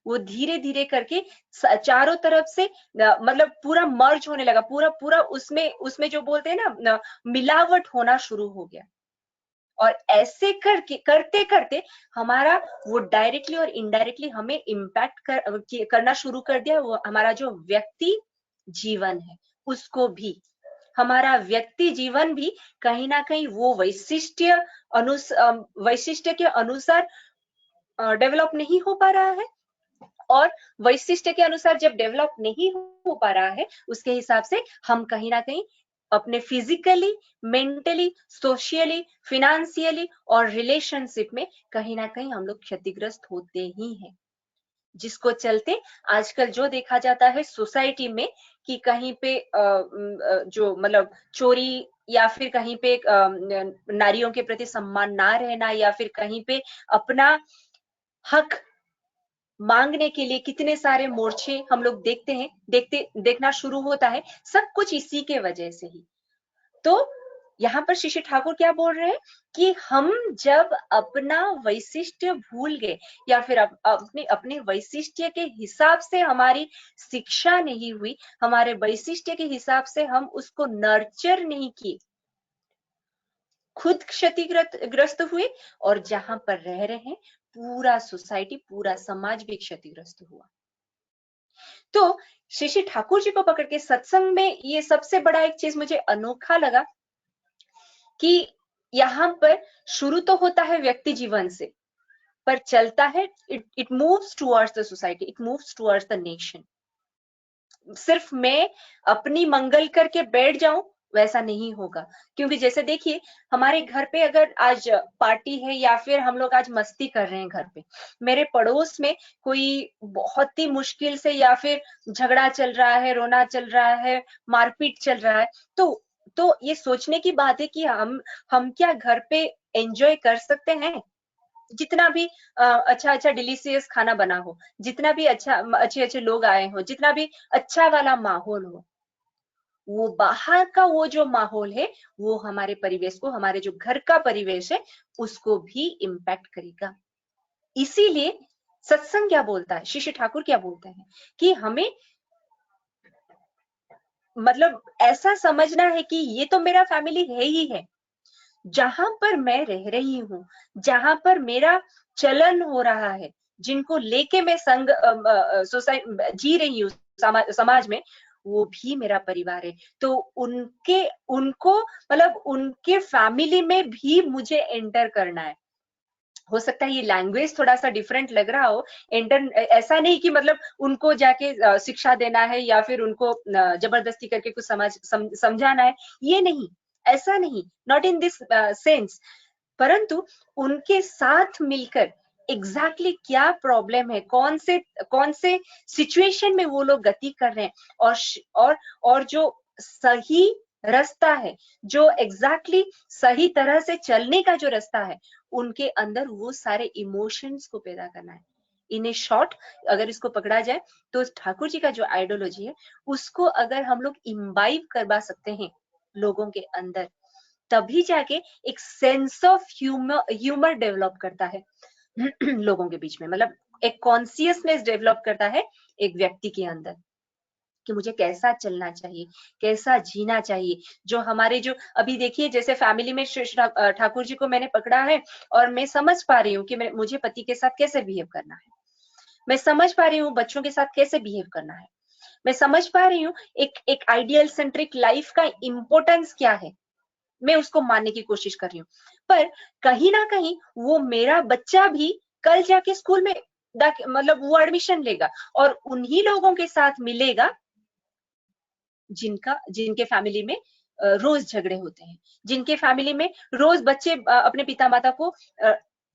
वो धीरे धीरे करके चारों तरफ से मतलब पूरा मर्ज होने लगा, पूरा उसमें जो बोलते हैं ना मिलावट होना शुरू हो गया। और ऐसे करते करते हमारा वो डायरेक्टली और इनडायरेक्टली हमें इम्पैक्ट करना शुरू कर दिया। वो हमारा जो व्यक्ति जीवन है उसको भी, हमारा व्यक्ति जीवन भी कहीं ना कहीं वो वैशिष्ट्य के अनुसार डेवलप नहीं हो पा रहा है। और वैशिष्ट्य के अनुसार जब डेवलप नहीं हो पा रहा है उसके हिसाब से हम कहीं ना कहीं अपने फिजिकली, मेंटली, सोशियली, फिनेंशियली और रिलेशनशिप में कहीं ना कहीं हम लोग क्षतिग्रस्त होते ही हैं। जिसको चलते आजकल जो देखा जाता है सोसाइटी में कि कहीं पे जो मतलब चोरी या फिर कहीं पे नारियों के प्रति सम्मान ना रहना या फिर कहीं पे अपना हक मांगने के लिए कितने सारे मोर्चे हम लोग देखना शुरू होता है, सब कुछ इसी के वजह से ही। तो यहाँ पर श्री ठाकुर क्या बोल रहे हैं कि हम जब अपना वैशिष्ट्य भूल गए या फिर अपने वैशिष्ट्य के हिसाब से हमारी शिक्षा नहीं हुई, हमारे वैशिष्ट्य के हिसाब से हम उसको नर्चर नहीं किए, खुद क्षतिग्रस्त हुए और जहां पर रह रहे हैं पूरा सोसाइटी, पूरा समाज भी क्षतिग्रस्त हुआ। तो श्री ठाकुर जी को पकड़ के सत्संग में ये सबसे बड़ा एक चीज मुझे अनोखा लगा कि यहाँ पर शुरू तो होता है व्यक्ति जीवन से, पर चलता है, it moves towards the society, it moves towards the nation. सिर्फ मैं अपनी मंगल करके बैठ जाऊं वैसा नहीं होगा। क्योंकि जैसे देखिए हमारे घर पे अगर आज पार्टी है या फिर हम लोग आज मस्ती कर रहे हैं घर पे, मेरे पड़ोस में कोई बहुत ही मुश्किल से या फिर झगड़ा चल रहा है, रोना चल रहा है, मारपीट चल रहा है, तो ये सोचने की बात है कि हम क्या घर पे एंजॉय कर सकते हैं? जितना भी अच्छा डिलीशियस खाना बना हो, जितना भी अच्छे लोग आए हो, जितना भी अच्छा वाला माहौल हो, वो बाहर का वो जो माहौल है वो हमारे परिवेश को, हमारे जो घर का परिवेश है उसको भी इम्पैक्ट करेगा। इसीलिए सत्संग क्या बोलता है, श्री ठाकुर क्या बोलते हैं कि हमें मतलब ऐसा समझना है कि ये तो मेरा फैमिली है ही है, जहां पर मैं रह रही हूँ, जहां पर मेरा चलन हो रहा है, जिनको लेके मैं संग सोसाइटी जी रही हूँ समाज में, वो भी मेरा परिवार है। तो उनको मतलब उनके फैमिली में भी मुझे एंटर करना है। हो सकता है ये लैंग्वेज थोड़ा सा डिफरेंट लग रहा हो, ऐसा नहीं कि मतलब उनको जाके शिक्षा देना है या फिर उनको जबरदस्ती करके कुछ समझाना है, ये नहीं, ऐसा नहीं, नॉट इन दिस सेंस, परंतु उनके साथ मिलकर एग्जैक्टली क्या प्रॉब्लम है, कौन से सिचुएशन में वो लोग गति कर रहे हैं, और जो सही रास्ता है, जो एग्जैक्टली सही तरह से चलने का जो रास्ता है, उनके अंदर वो सारे इमोशंस को पैदा करना है। इन ए शॉर्ट, अगर इसको पकड़ा जाए तो ठाकुर जी का जो आइडियोलॉजी है, उसको अगर हम लोग इम्बाइब करवा सकते हैं लोगों के अंदर, तभी जाके एक सेंस ऑफ ह्यूमर डेवलप करता है लोगों के बीच में, मतलब एक कॉन्सियसनेस डेवलप करता है एक व्यक्ति के अंदर कि मुझे कैसा चलना चाहिए, कैसा जीना चाहिए। जो हमारे जो अभी देखिए, जैसे फैमिली में ठाकुर जी को मैंने पकड़ा है और मैं समझ पा रही हूँ कि मुझे पति के साथ कैसे बिहेव करना है, मैं समझ पा रही हूँ बच्चों के साथ कैसे बिहेव करना है, मैं समझ पा रही हूँ एक आइडियल सेंट्रिक लाइफ का इंपॉर्टेंस क्या है, मैं उसको मानने की कोशिश कर रही हूँ। पर कहीं ना कहीं वो मेरा बच्चा भी कल जाके स्कूल में मतलब वो एडमिशन लेगा और उन्हीं लोगों के साथ मिलेगा जिनके फैमिली में रोज झगड़े होते हैं, जिनके फैमिली में रोज बच्चे अपने पिता माता को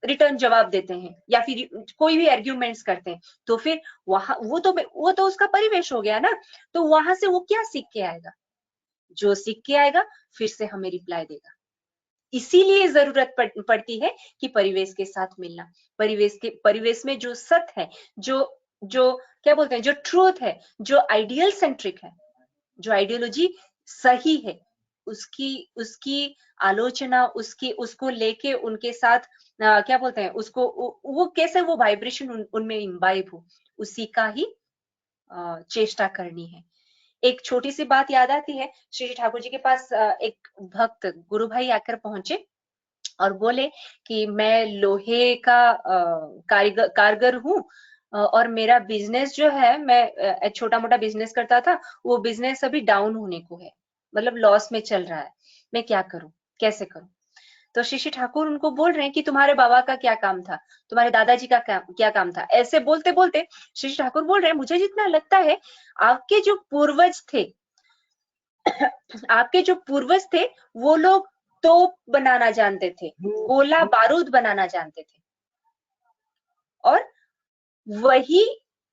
रिटर्न जवाब देते हैं या फिर कोई भी आर्ग्यूमेंट्स करते हैं। तो फिर वहां वो तो उसका परिवेश हो गया ना, तो वहां से वो क्या सीख के आएगा? जो सीख के आएगा फिर से हमें रिप्लाई देगा। इसीलिए जरूरत पड़ती है कि परिवेश के साथ मिलना, परिवेश में जो सत्य है, जो क्या बोलते हैं, जो ट्रूथ है, जो आइडियल सेंट्रिक है, जो आइडियोलॉजी सही है, उसकी आलोचना, उसको लेके उनके साथ क्या बोलते हैं, उसको वो कैसे वो वाइब्रेशन उनमें इम्बाइब हो, उसी का ही चेष्टा करनी है। एक छोटी सी बात याद आती है, श्री ठाकुर जी के पास एक भक्त गुरु भाई आकर पहुंचे और बोले कि मैं लोहे का कारगर हूँ और मेरा बिजनेस जो है, मैं छोटा मोटा बिजनेस करता था, वो बिजनेस अभी डाउन होने को है, मतलब लॉस में चल रहा है, मैं क्या करूं, कैसे करूं? तो श्री ठाकुर उनको बोल रहे हैं कि तुम्हारे बाबा का क्या काम था, तुम्हारे दादाजी का क्या काम था। ऐसे बोलते बोलते श्री ठाकुर बोल रहे हैं, मुझे जितना लगता है आपके जो पूर्वज थे आपके जो पूर्वज थे वो लोग तोप बनाना जानते थे, गोला बारूद बनाना जानते थे, और वही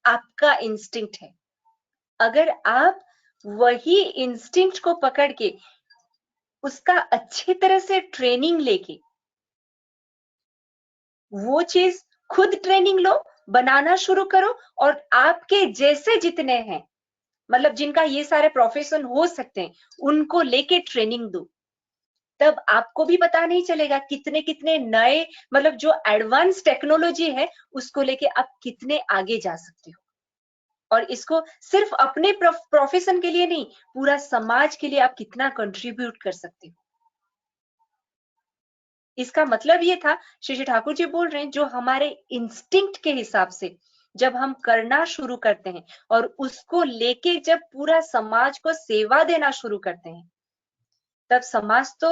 आपका इंस्टिंक्ट है। अगर आप वही इंस्टिंक्ट को पकड़ के उसका अच्छी तरह से ट्रेनिंग लेके वो चीज खुद ट्रेनिंग लो, बनाना शुरू करो, और आपके जैसे जितने हैं, मतलब जिनका ये सारे प्रोफेशन हो सकते हैं, उनको लेके ट्रेनिंग दो, तब आपको भी पता नहीं चलेगा कितने कितने नए, मतलब जो एडवांस टेक्नोलॉजी है उसको लेके आप कितने आगे जा सकते हो। और इसको सिर्फ अपने प्रोफेशन के लिए नहीं, पूरा समाज के लिए आप कितना कंट्रीब्यूट कर सकते हो। इसका मतलब ये था, श्री ठाकुर जी बोल रहे हैं, जो हमारे इंस्टिंक्ट के हिसाब से जब हम करना शुरू करते हैं और उसको लेके जब पूरा समाज को सेवा देना शुरू करते हैं, तब समाज तो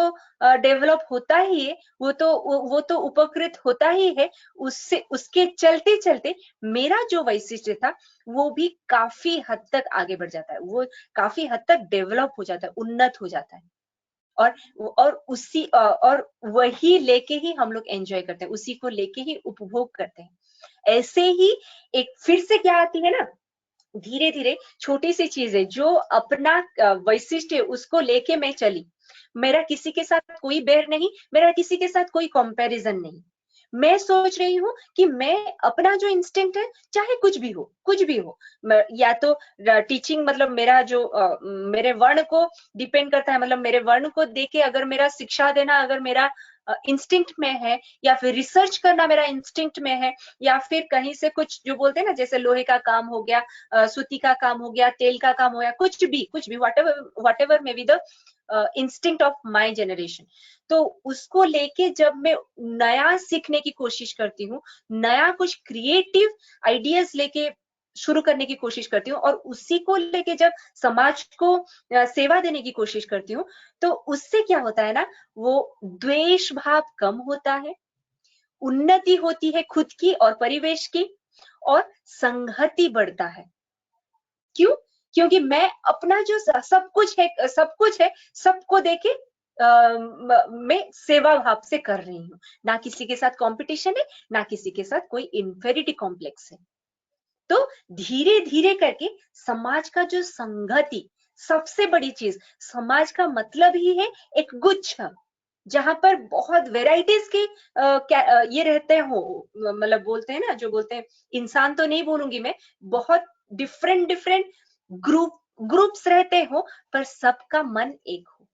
डेवलप होता ही है, वो तो उपकृत होता ही है। उससे उसके चलते चलते मेरा जो वैशिष्ट्य था वो भी काफी हद तक आगे बढ़ जाता है, वो काफी हद तक डेवलप हो जाता है, उन्नत हो जाता है, और वही लेके ही हम लोग एंजॉय करते हैं, उसी को लेके ही उपभोग करते हैं। ऐसे ही एक फिर से क्या आती है ना, धीरे धीरे छोटी सी चीजें जो अपना वैशिष्ट्य उसको लेके मैं चली, मेरा किसी के साथ कोई बैर नहीं, मेरा किसी के साथ कोई कंपैरिजन नहीं, मैं सोच रही हूँ कि मैं अपना जो इंस्टिंक्ट है, चाहे कुछ भी हो, या तो टीचिंग, मतलब मेरा जो मेरे वर्ण को डिपेंड करता है, मतलब मेरे वर्ण को देके अगर मेरा शिक्षा देना, अगर मेरा इंस्टिंक्ट में है, या फिर रिसर्च करना मेरा इंस्टिंक्ट में है, या फिर कहीं से कुछ जो बोलते हैं ना, जैसे लोहे का काम हो गया, सूती का काम हो गया, तेल का काम हो गया, कुछ भी what ever may be the instinct of my generation. तो उसको लेके जब मैं नया सीखने की कोशिश करती हूँ, नया कुछ क्रिएटिव आइडियाज लेके शुरू करने की कोशिश करती हूँ, और उसी को लेके जब समाज को सेवा देने की कोशिश करती हूँ, तो उससे क्या होता है ना, वो द्वेष भाव कम होता है, उन्नति होती है खुद की और परिवेश की, और संहति बढ़ता है। क्यों? क्योंकि मैं अपना जो सब कुछ है सबको देके मैं सेवा भाव से कर रही हूँ, ना किसी के साथ कंपटीशन है, ना किसी के साथ कोई इंफेरिटी कॉम्प्लेक्स है। तो धीरे धीरे करके समाज का जो संगति, सबसे बड़ी चीज, समाज का मतलब ही है एक गुच्छ, जहां पर बहुत वेराइटीज के ये रहते हो, मतलब बोलते हैं ना, जो बोलते हैं, इंसान तो नहीं बोलूंगी मैं, बहुत डिफरेंट ग्रुप्स रहते हो, पर सबका मन एक हो।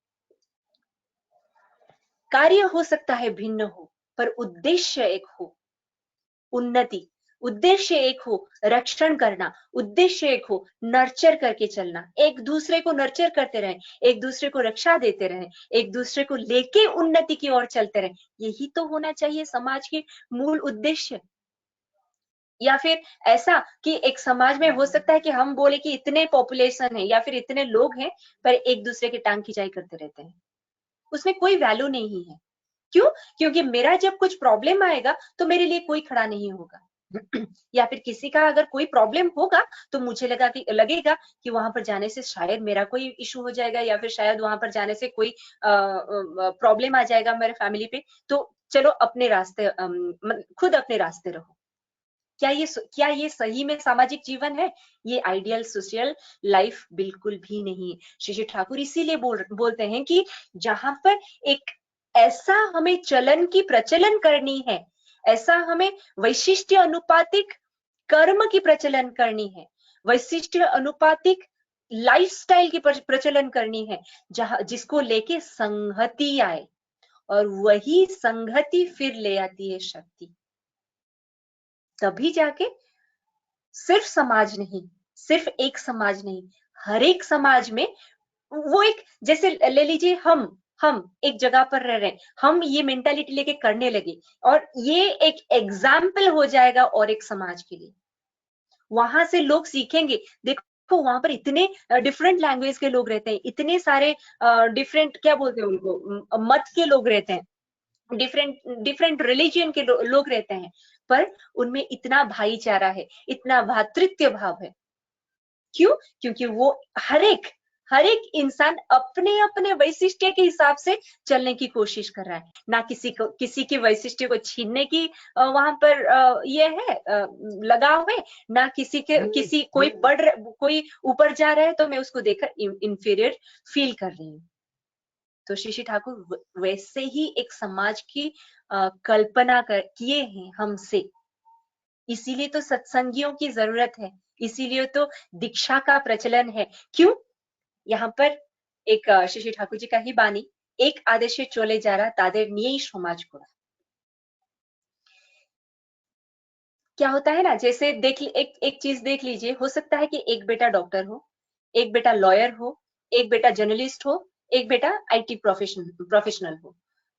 कार्य हो सकता है भिन्न हो, पर उद्देश्य एक हो, उन्नति, उद्देश्य एक हो, रक्षण करना, उद्देश्य एक हो, नर्चर करके चलना, एक दूसरे को नर्चर करते रहें, एक दूसरे को रक्षा देते रहें, एक दूसरे को लेके उन्नति की ओर चलते रहें। यही तो होना चाहिए समाज के मूल उद्देश्य। या फिर ऐसा कि एक समाज में हो सकता है कि हम बोले कि इतने पॉपुलेशन है या फिर इतने लोग हैं, पर एक दूसरे की टांग खिंचाई करते रहते हैं, उसमें कोई वैल्यू नहीं है। क्यों? क्योंकि मेरा जब कुछ प्रॉब्लम आएगा तो मेरे लिए कोई खड़ा नहीं होगा या फिर किसी का अगर कोई प्रॉब्लम होगा तो मुझे लगेगा कि वहां पर जाने से शायद मेरा कोई इशू हो जाएगा, या फिर शायद वहां पर जाने से कोई प्रॉब्लम आ जाएगा मेरे फैमिली पे, तो चलो अपने रास्ते, खुद अपने रास्ते रहो। क्या ये सही में सामाजिक जीवन है? ये आइडियल सोशल लाइफ बिल्कुल भी नहीं है। श्री ठाकुर इसीलिए बोलते हैं कि जहां पर एक ऐसा हमें चलन की प्रचलन करनी है, ऐसा हमें वैशिष्ट्य अनुपातिक कर्म की प्रचलन करनी है, वैशिष्ट्य अनुपातिक लाइफस्टाइल की प्रचलन करनी है, जिसको लेके संहति आए, और वही संहति फिर ले आती है शक्ति। तभी जाके सिर्फ समाज नहीं, सिर्फ एक समाज नहीं, हर एक समाज में वो एक, जैसे ले लीजिए हम एक जगह पर रह रहे हैं, हम ये मेंटालिटी लेके करने लगे, और ये एक एग्जाम्पल हो जाएगा और एक समाज के लिए। वहां से लोग सीखेंगे, देखो वहां पर इतने डिफरेंट लैंग्वेज के लोग रहते हैं, इतने सारे डिफरेंट, क्या बोलते हैं उनको, मत के लोग रहते हैं, डिफरेंट रिलीजन के लोग रहते हैं, पर उनमें इतना भाईचारा है, इतना भ्रातृत्व भाव है। क्यों? क्योंकि वो हर एक इंसान अपने अपने वैशिष्ट्य के हिसाब से चलने की कोशिश कर रहा है, ना किसी के वैशिष्ट्य को छीनने की वहां पर ये है लगाव है, ना कोई ऊपर जा रहा है तो मैं उसको देखकर इंफीरियर फील कर रही हूँ। तो श्री ठाकुर वैसे ही एक समाज की कल्पना किए हैं हमसे, इसीलिए तो सत्संगियों की जरूरत है, इसीलिए तो दीक्षा का प्रचलन है। क्यों? यहाँ पर एक श्री ठाकुर जी का ही बानी, एक आदेशे चले जा रहा तादेर निये समाज को। क्या होता है ना, जैसे एक चीज देख लीजिए, हो सकता है कि एक बेटा डॉक्टर हो, एक बेटा लॉयर हो, एक बेटा जर्नलिस्ट हो, एक बेटा आईटी प्रोफेशनल हो,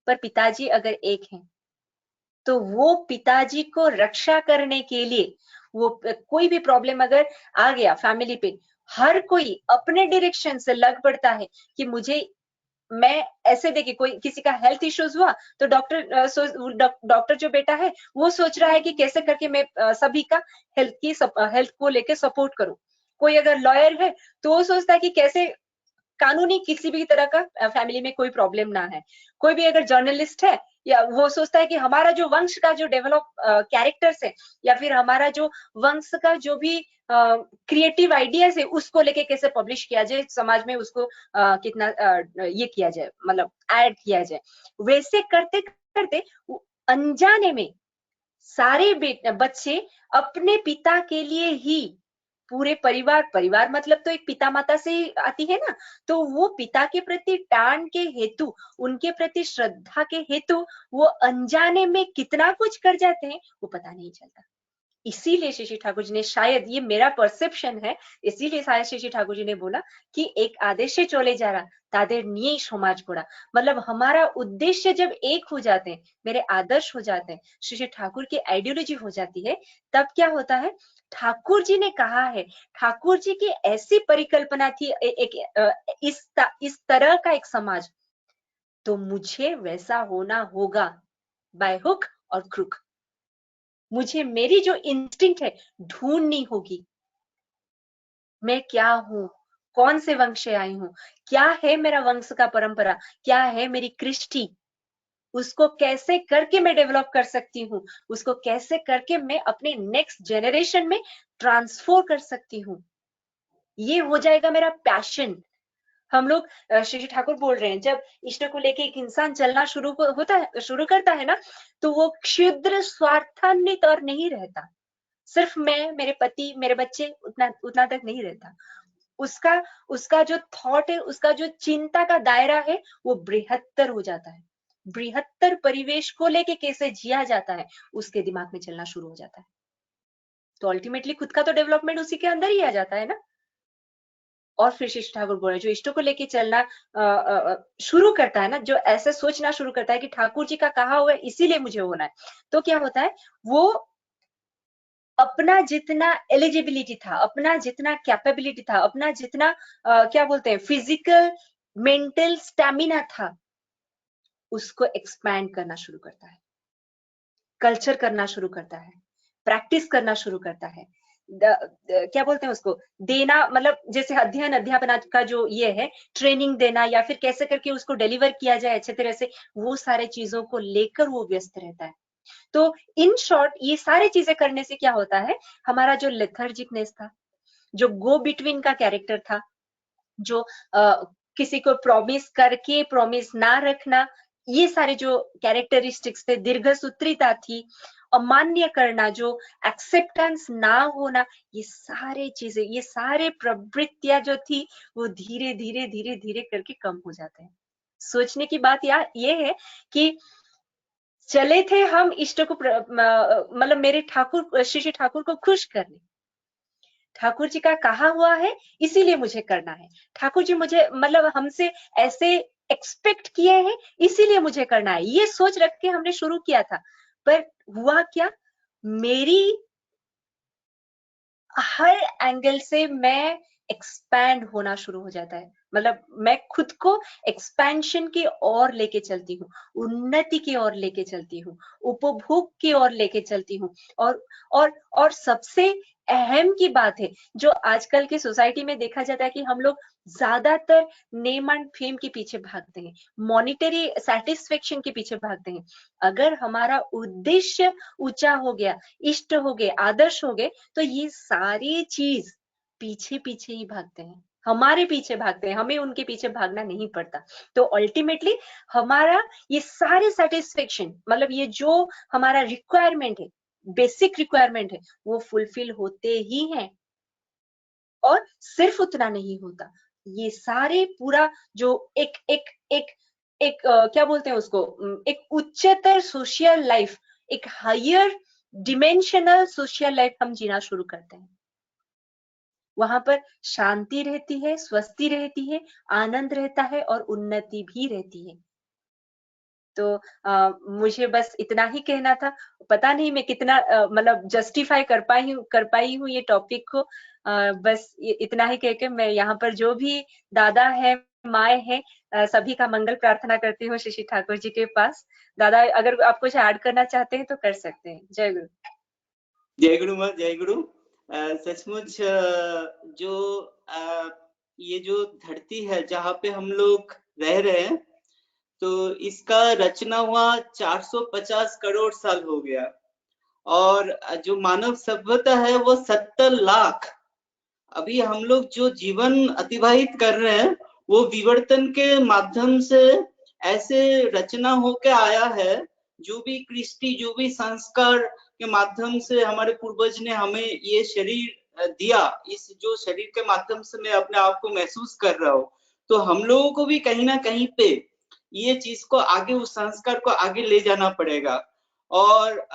पर पिताजी अगर एक हैं, तो वो पिताजी को रक्षा करने के लिए, वो कोई भी प्रॉब्लम अगर आ गया फैमिली पे, हर कोई अपने डायरेक्शन से लग पड़ता है कि मैं ऐसे देखिए, कोई किसी का हेल्थ इश्यूज हुआ तो डॉक्टर जो बेटा है वो सोच रहा है कि कैसे करके मैं सभी का हेल्थ को लेके सपोर्ट करूं। कोई अगर लॉयर है तो वो सोचता है कि कैसे कानूनी किसी भी तरह का फैमिली में कोई प्रॉब्लम ना है। कोई भी अगर जर्नलिस्ट है, या वो सोचता है कि हमारा जो वंश का जो डेवलप कैरेक्टर्स है, या फिर हमारा जो वंश का जो भी क्रिएटिव आइडियाज है, उसको लेके कैसे पब्लिश किया जाए, समाज में उसको कितना ये किया जाए, मतलब ऐड किया जाए। वैसे करते करते अनजाने में सारे बच्चे अपने पिता के लिए ही पूरे परिवार मतलब तो एक पिता माता से ही आती है ना, तो वो पिता के प्रति टान के हेतु, उनके प्रति श्रद्धा के हेतु वो अनजाने में कितना कुछ कर जाते हैं वो पता नहीं चलता। इसीलिए श्री ठाकुर जी ने, शायद ये मेरा परसेप्शन है, इसीलिए शायद श्री ठाकुर जी ने बोला कि एक आदेशे चले जा रहा तादेर निये समाज गड़ा, मतलब हमारा उद्देश्य जब एक हो जाते हैं, मेरे आदर्श हो जाते हैं, श्री ठाकुर की आइडियोलॉजी हो जाती है, तब क्या होता है, ठाकुर जी ने कहा है, ठाकुर जी की ऐसी परिकल्पना थी इस तरह का एक समाज, तो मुझे वैसा होना होगा बाय हुक और क्रुक। मुझे मेरी जो इंस्टिंक्ट है ढूंढनी होगी, मैं क्या हूं, कौन से वंश से आई हूं, क्या है मेरा वंश का परंपरा, क्या है मेरी कृष्टि, उसको कैसे करके मैं डेवलप कर सकती हूँ, उसको कैसे करके मैं अपने नेक्स्ट जनरेशन में ट्रांसफर कर सकती हूँ, ये हो जाएगा मेरा पैशन। हम लोग श्री ठाकुर बोल रहे हैं, जब इष्ट को लेके एक इंसान चलना शुरू करता है ना, तो वो क्षुद्र स्वार्थान्वित और नहीं रहता, सिर्फ मैं, मेरे पति, मेरे बच्चे, उतना तक नहीं रहता। उसका जो थॉट है, उसका जो चिंता का दायरा है, वो बृहत्तर हो जाता है। बृहत्तर परिवेश को लेके कैसे जिया जाता है, उसके दिमाग में चलना शुरू हो जाता है। तो अल्टीमेटली खुद का तो डेवलपमेंट उसी के अंदर ही आ जाता है ना। और फिर श्री ठाकुर बोल रहे जो इष्टों को लेके चलना शुरू करता है ना, जो ऐसे सोचना शुरू करता है कि ठाकुर जी का कहा हुआ है इसीलिए मुझे होना है, तो क्या होता है, वो अपना जितना एलिजिबिलिटी था, अपना जितना कैपेबिलिटी था, अपना जितना क्या बोलते हैं फिजिकल मेंटल स्टैमिना था, उसको एक्सपैंड करना शुरू करता है, कल्चर करना शुरू करता है, प्रैक्टिस करना शुरू करता है, क्या बोलते हैं उसको, देना, मतलब जैसे अध्ययन अध्यापन का जो ये है, ट्रेनिंग देना, या फिर कैसे करके उसको डिलीवर किया जाए अच्छे तरह से, वो सारे चीजों को लेकर वो व्यस्त रहता है। तो इन शॉर्ट ये सारी चीजें करने से क्या होता है, हमारा जो लेथर्जिकनेस था, जो गो बिटवीन का कैरेक्टर था, जो किसी को प्रॉमिस करके प्रॉमिस ना रखना, ये सारे जो कैरेक्टरिस्टिक्स थे, दीर्घसूत्रिता थी, अमान्य करना, जो एक्सेप्टेंस ना होना, ये सारे चीजें, ये सारे प्रवृत्तियां जो थी, वो धीरे धीरे धीरे धीरे करके कम हो जाते हैं। सोचने की बात ये है कि चले थे हम इष्ट को, मतलब मेरे ठाकुर, श्री ठाकुर को खुश करने, ठाकुर जी का कहा हुआ है इसीलिए मुझे करना है, ठाकुर जी मुझे, मतलब हमसे ऐसे एक्सपेक्ट किए हैं इसीलिए मुझे करना है, ये सोच रख के हमने शुरू किया था। पर हुआ क्या, मेरी हर एंगल से मैं एक्सपैंड होना शुरू हो जाता है, मतलब मैं खुद को एक्सपेंशन की ओर लेके चलती हूँ, उन्नति की ओर लेके चलती हूँ, उपभोग की ओर लेके चलती हूँ। और सबसे अहम की बात है, जो आजकल की सोसाइटी में देखा जाता है कि हम लोग ज्यादातर नेम एंड फेम के पीछे भागते हैं, मॉनिटरी सेटिस्फेक्शन के पीछे भागते हैं। अगर हमारा उद्देश्य ऊंचा हो गया, इष्ट हो गए, आदर्श हो गए, तो ये सारी चीज पीछे पीछे ही भागते हैं, हमारे पीछे भागते हैं, हमें उनके पीछे भागना नहीं पड़ता। तो अल्टीमेटली हमारा ये सारे सेटिस्फेक्शन, मतलब ये जो हमारा रिक्वायरमेंट है, बेसिक रिक्वायरमेंट है, वो फुलफिल होते ही हैं। और सिर्फ उतना नहीं होता, ये सारे पूरा जो एक क्या बोलते हैं उसको, एक उच्चतर सोशल लाइफ, एक हायर डिमेंशनल सोशल लाइफ हम जीना शुरू करते हैं। वहां पर शांति रहती है, स्वस्ति रहती है, आनंद रहता है और उन्नति भी रहती है। तो मुझे बस इतना ही कहना था, पता नहीं मैं कितना मतलब जस्टिफाई कर पाई हूँ ये टॉपिक को। बस इतना ही कह के मैं यहाँ पर जो भी दादा है, माए है, सभी का मंगल प्रार्थना करती हूँ श्री ठाकुर जी के पास। दादा अगर आप कुछ ऐड करना चाहते हैं तो कर सकते हैं। जय गुरु।
जय गुरु माँ, जय गुरु। सचमुच जो ये जो धरती है जहाँ पे हम लोग रह रहे हैं, तो इसका रचना हुआ 450 करोड़ साल हो गया, और जो मानव सभ्यता है वो 70 लाख। अभी हम लोग जो जीवन अतिबाहित कर रहे हैं वो विवर्तन के माध्यम से ऐसे रचना होके आया है, जो भी कृष्टि, जो भी संस्कार के माध्यम से हमारे पूर्वज ने हमें ये शरीर दिया, इस जो शरीर के माध्यम से मैं अपने आप को महसूस कर रहा हूँ, तो हम लोगों को भी कहीं ना कहीं पे ये चीज को आगे, उस संस्कार को आगे ले जाना पड़ेगा। और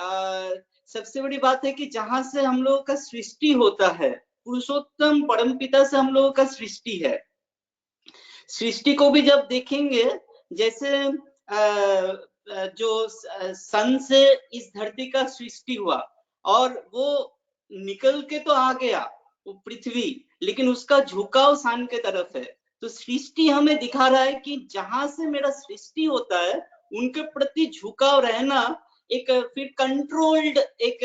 सबसे बड़ी बात है कि जहां से हम लोगों का सृष्टि होता है, पुरुषोत्तम परमपिता से हम लोगों का सृष्टि है। सृष्टि को भी जब देखेंगे, जैसे जो सन से इस धरती का सृष्टि हुआ और वो निकल के तो आ गया वो पृथ्वी, लेकिन उसका झुकाव सन के तरफ है। तो सृष्टि हमें दिखा रहा है कि जहां से मेरा सृष्टि होता है उनके प्रति झुकाव रहना, एक फिर कंट्रोल्ड एक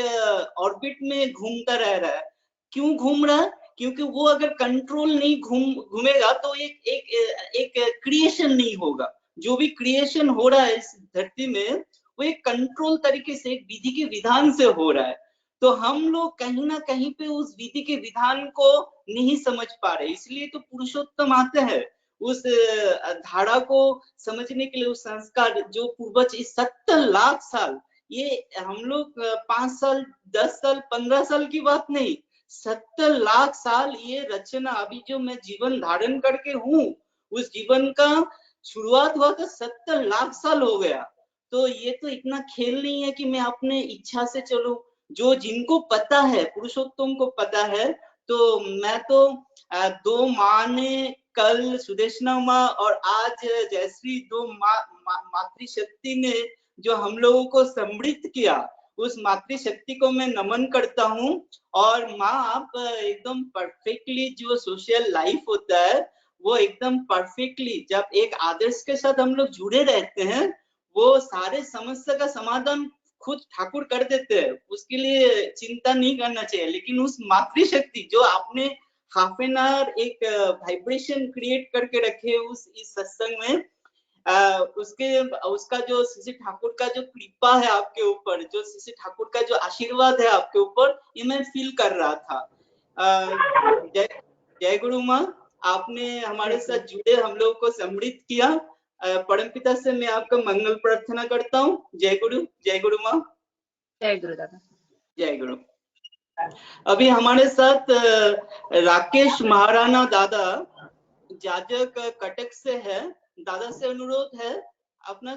ऑर्बिट में घूमता रह रहा है। क्यों घूम रहा है? क्योंकि वो अगर कंट्रोल नहीं घूमेगा तो एक क्रिएशन नहीं होगा। जो भी क्रिएशन हो रहा है इस धरती में, वो एक कंट्रोल तरीके से, एक विधि के विधान से हो रहा है। तो हम लोग कहीं ना कहीं पे उस विधि के विधान को नहीं समझ पा रहे, इसलिए तो पुरुषोत्तम आते हैं उस धारा को समझने के लिए। उस संस्कार जो पूर्वज इस 70 लाख साल, ये हम लोग 5 साल 10 साल 15 साल की बात नहीं, 70 लाख साल ये रचना, अभी जो मैं जीवन धारण करके हूँ, उस जीवन का शुरुआत हुआ तो 70 लाख साल हो गया। तो ये तो इतना खेल नहीं है कि मैं अपने इच्छा से चलूं। जो जिनको पता है, पुरुषोत्तम को पता है, तो मैं तो 2 माँ ने, कल सुदेशना माँ और आज जयश्री, 2 मातृशक्ति ने जो हम लोगों को समृद्ध किया, उस मातृशक्ति को मैं नमन करता हूँ। और माँ, आप एकदम परफेक्टली, जो सोशल लाइफ होता है वो एकदम परफेक्टली, जब एक आदर्श के साथ हम लोग जुड़े रहते हैं, वो सारे समस्या का समाधान खुद ठाकुर कर देते हैं, उसके लिए चिंता नहीं करना चाहिए। लेकिन उस मातृशक्ति जो आपने हाफ एन आवर एक वाइब्रेशन क्रिएट करके रखे उस इस सत्संग में, उसका जो श्री ठाकुर का जो कृपा है आपके ऊपर, जो श्री ठाकुर का जो आशीर्वाद है आपके ऊपर, ये मैं फील कर रहा था। जय गुरु माँ, आपने हमारे साथ जुड़े, हम लोग को समृद्ध किया। परमपिता से मैं आपका मंगल प्रार्थना करता हूँ। जय गुरु माँ।
जय गुरु दादा।
जय गुरु। अभी हमारे साथ राकेश महाराणा दादा जाजक कटक से है। दादा से अनुरोध है, अपना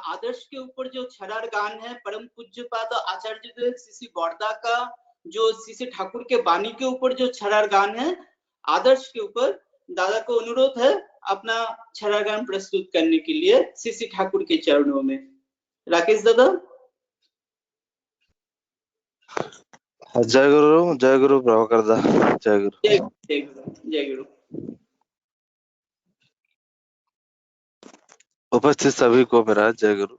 आदर्श के ऊपर जो छरार गान है, परम पूज्यपाद आचार्य श्री बड़दा का जो श्री ठाकुर के वाणी के ऊपर जो छरार गान है, आदर्श के ऊपर, दादा को अनुरोध है अपना छरार गान प्रस्तुत करने के लिए श्री ठाकुर के चरणों में। राकेश दादा।
जय गुरु प्रभाकर दा। जय गुरु।
जय गुरु। जय गुरु।
उपस्थित सभी को मेरा जय गुरु।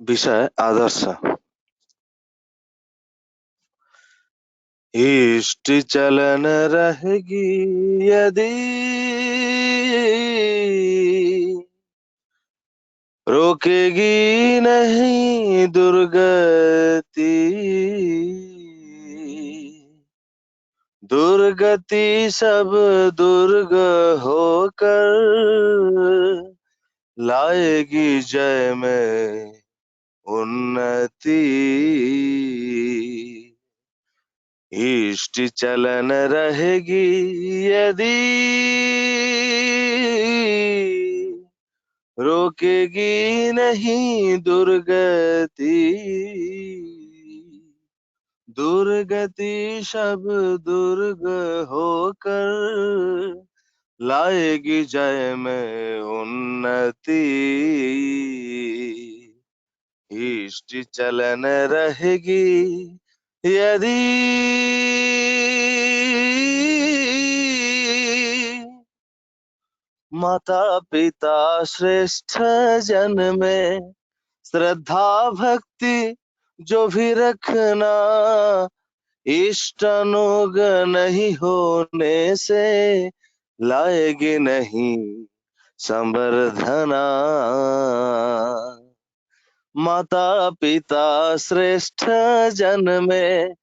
विषय आदर्श। इष्ट चलन रहेगी यदि, रोकेगी नहीं दुर्गति। दुर्गति सब दुर्ग होकर लाएगी जय में उन्नति। इष्ट चलन रहेगी यदि, रोकेगी नहीं दुर्गति। दुर्गति सब दुर्ग होकर लाएगी जय में उन्नति। इष्ट चलन रहेगी यदि, माता पिता श्रेष्ठ जन में श्रद्धा भक्ति जो भी रखना, इष्टानुग नहीं होने से लाएगी नहीं संवर्धना। माता पिता श्रेष्ठ जन में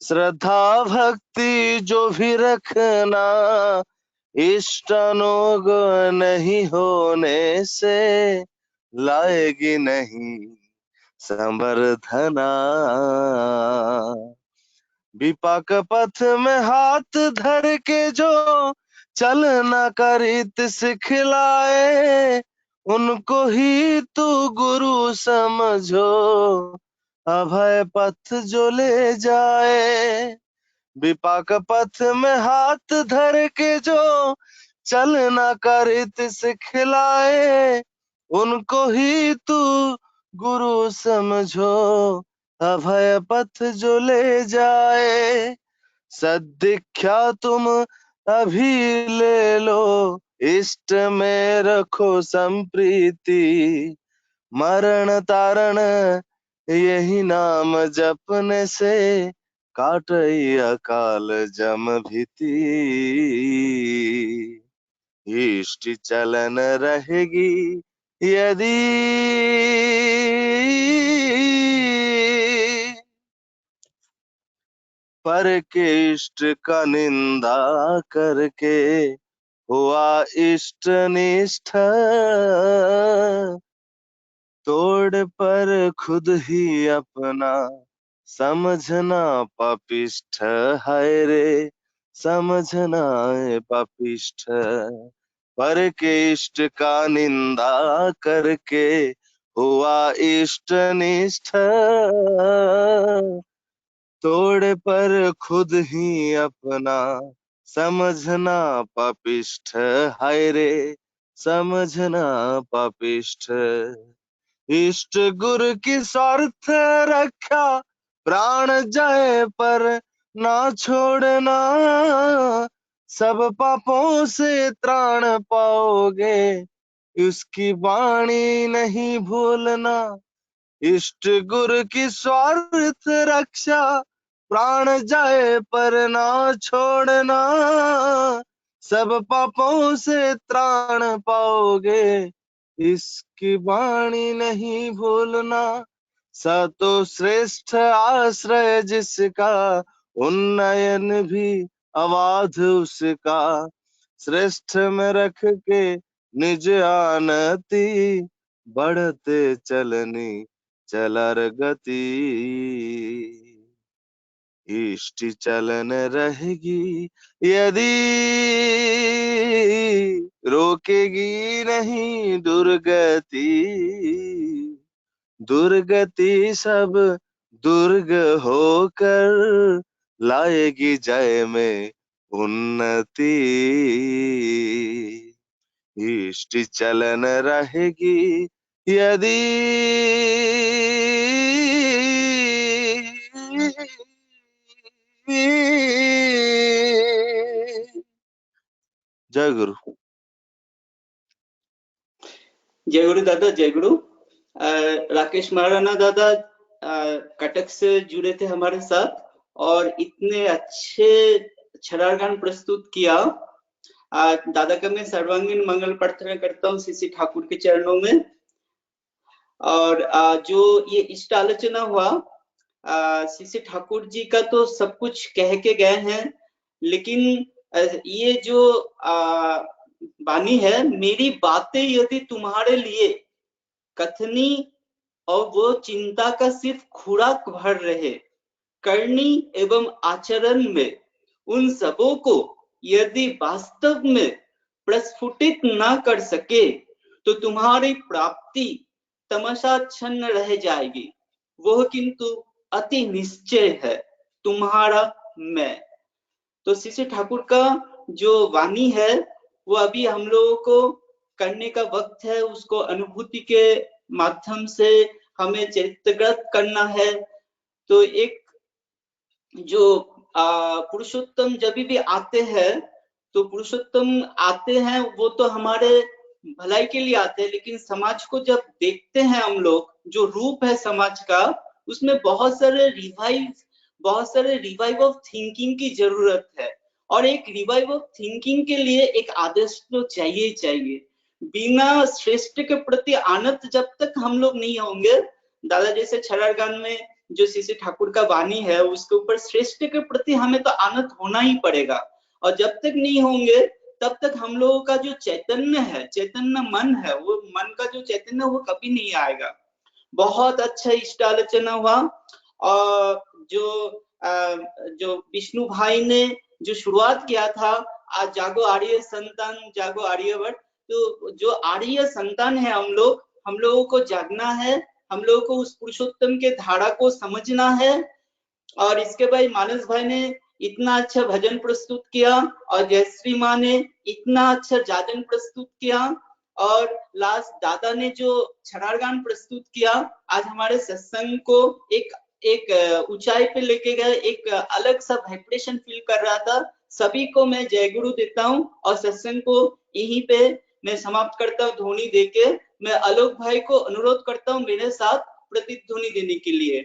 श्रद्धा भक्ति जो भी रखना, इष्टानुग नहीं होने से लाएगी नहीं संवर्धना। विपाक पथ में हाथ धर के जो चलना का रीत सिखलाए, उनको ही तू गुरु समझो, अभय पथ जो ले जाए। विपाक पथ में हाथ धर के जो चलना का रीत सिखलाए, उनको ही तू गुरु समझो, अभय पथ जो ले जाए। सद्दीक्षा तुम अभी ले लो, इष्ट में रखो संप्रीति, मरण तारण यही नाम जपने से, काटई अकाल जम भीति। इष्ट चलन रहेगी यदि, पर के इष्ट का निंदा करके हुआ इष्ट निष्ठ, तोड़ पर खुद ही अपना समझना पापिष्ठ, हाय रे समझना है पापिष्ठ। पर के इष्ट का निंदा करके हुआ इष्ट निष्ठ, तोड़ पर खुद ही अपना समझना पापिष्ठ, हाय रे समझना पापिष्ठ। इष्ट गुरु की स्वार्थ रक्षा, प्राण जाए पर ना छोड़ना, सब पापों से त्राण पाओगे, उसकी वाणी नहीं भूलना। इष्ट गुरु की स्वार्थ रक्षा, प्राण जाए पर ना छोड़ना, सब पापों से त्राण पाओगे, इसकी वाणी नहीं भूलना। स तो श्रेष्ठ आश्रय जिसका, उन्नयन भी अवाध उसका, श्रेष्ठ में रख के निज आनति, बढ़ते चलनी चलर गति। इष्ट चलन रहेगी यदि, रोकेगी नहीं दुर्गति, दुर्गति सब दुर्ग होकर लाएगी जय में उन्नति। इष्ट चलन रहेगी यदि, जय गुरु।
जय गुरु दादा, जय गुरु। राकेश महाराणा दादा कटक से जुड़े थे हमारे साथ और इतने अच्छे छरार गान प्रस्तुत किया। दादा का मैं सर्वांगीण मंगल प्रार्थना करता हूँ श्री ठाकुर के चरणों में। और जो ये इष्ट आलोचना हुआ, श्री ठाकुर जी का तो सब कुछ कह के गए हैं, लेकिन ये जो वाणी है, मेरी बातें यदि तुम्हारे लिए कथनी और वो चिंता का सिर्फ खुराक भर रहे, करनी एवं आचरण में उन सबों को यदि वास्तव में प्रस्फुटित ना कर सके तो तुम्हारी प्राप्ति तमसाच्छन्न रह जाएगी। वह किंतु अति निश्चय है तुम्हारा मैं। तो श्री ठाकुर का जो वाणी है वो अभी हम लोगों को करने का वक्त है, उसको अनुभूति के माध्यम से हमें चरित्रगत करना है। तो एक जो पुरुषोत्तम जब भी आते हैं, तो पुरुषोत्तम आते हैं वो तो हमारे भलाई के लिए आते हैं, लेकिन समाज को जब देखते हैं हम लोग, जो रूप है समाज का, उसमें बहुत सारे रिवाइव ऑफ थिंकिंग की जरूरत है। और एक रिवाइव ऑफ थिंकिंग के लिए एक आदर्श तो चाहिए चाहिए। बिना श्रेष्ठ के प्रति आनत जब तक हम लोग नहीं होंगे, दादा जैसे छरार गान में जो श्री ठाकुर का वाणी है उसके ऊपर श्रेष्ठ के प्रति हमें तो आनत होना ही पड़ेगा। और जब तक नहीं होंगे तब तक हम लोगों का जो चैतन्य है, चैतन्य मन है, वो मन का जो चैतन्य वो कभी नहीं आएगा। बहुत अच्छा इष्ट आलोचना हुआ। और जो विष्णु भाई ने जो शुरुआत किया था, आज जागो आर्य संतान, जागो आर्यभट्ट, तो जो आर्य संतान है हम लोगों को जागना है, हम लोगों को उस पुरुषोत्तम के धारा को समझना है। और इसके बाद मानस भाई ने इतना अच्छा भजन प्रस्तुत किया और जयश्री माँ ने इतना अच्छा जाजन प्रस्तुत किया और लास्ट दादा ने जो छरार गान प्रस्तुत किया, आज हमारे सत्संग को एक ऊंचाई पे लेके गए, एक अलग सा वाइब्रेशन फील कर रहा था। सभी को मैं जय गुरु देता हूँ और सत्संग को यहीं पे मैं समाप्त करता हूँ ध्वनि देके। मैं आलोक भाई को अनुरोध करता हूँ मेरे साथ प्रतिध्वनि देने के लिए।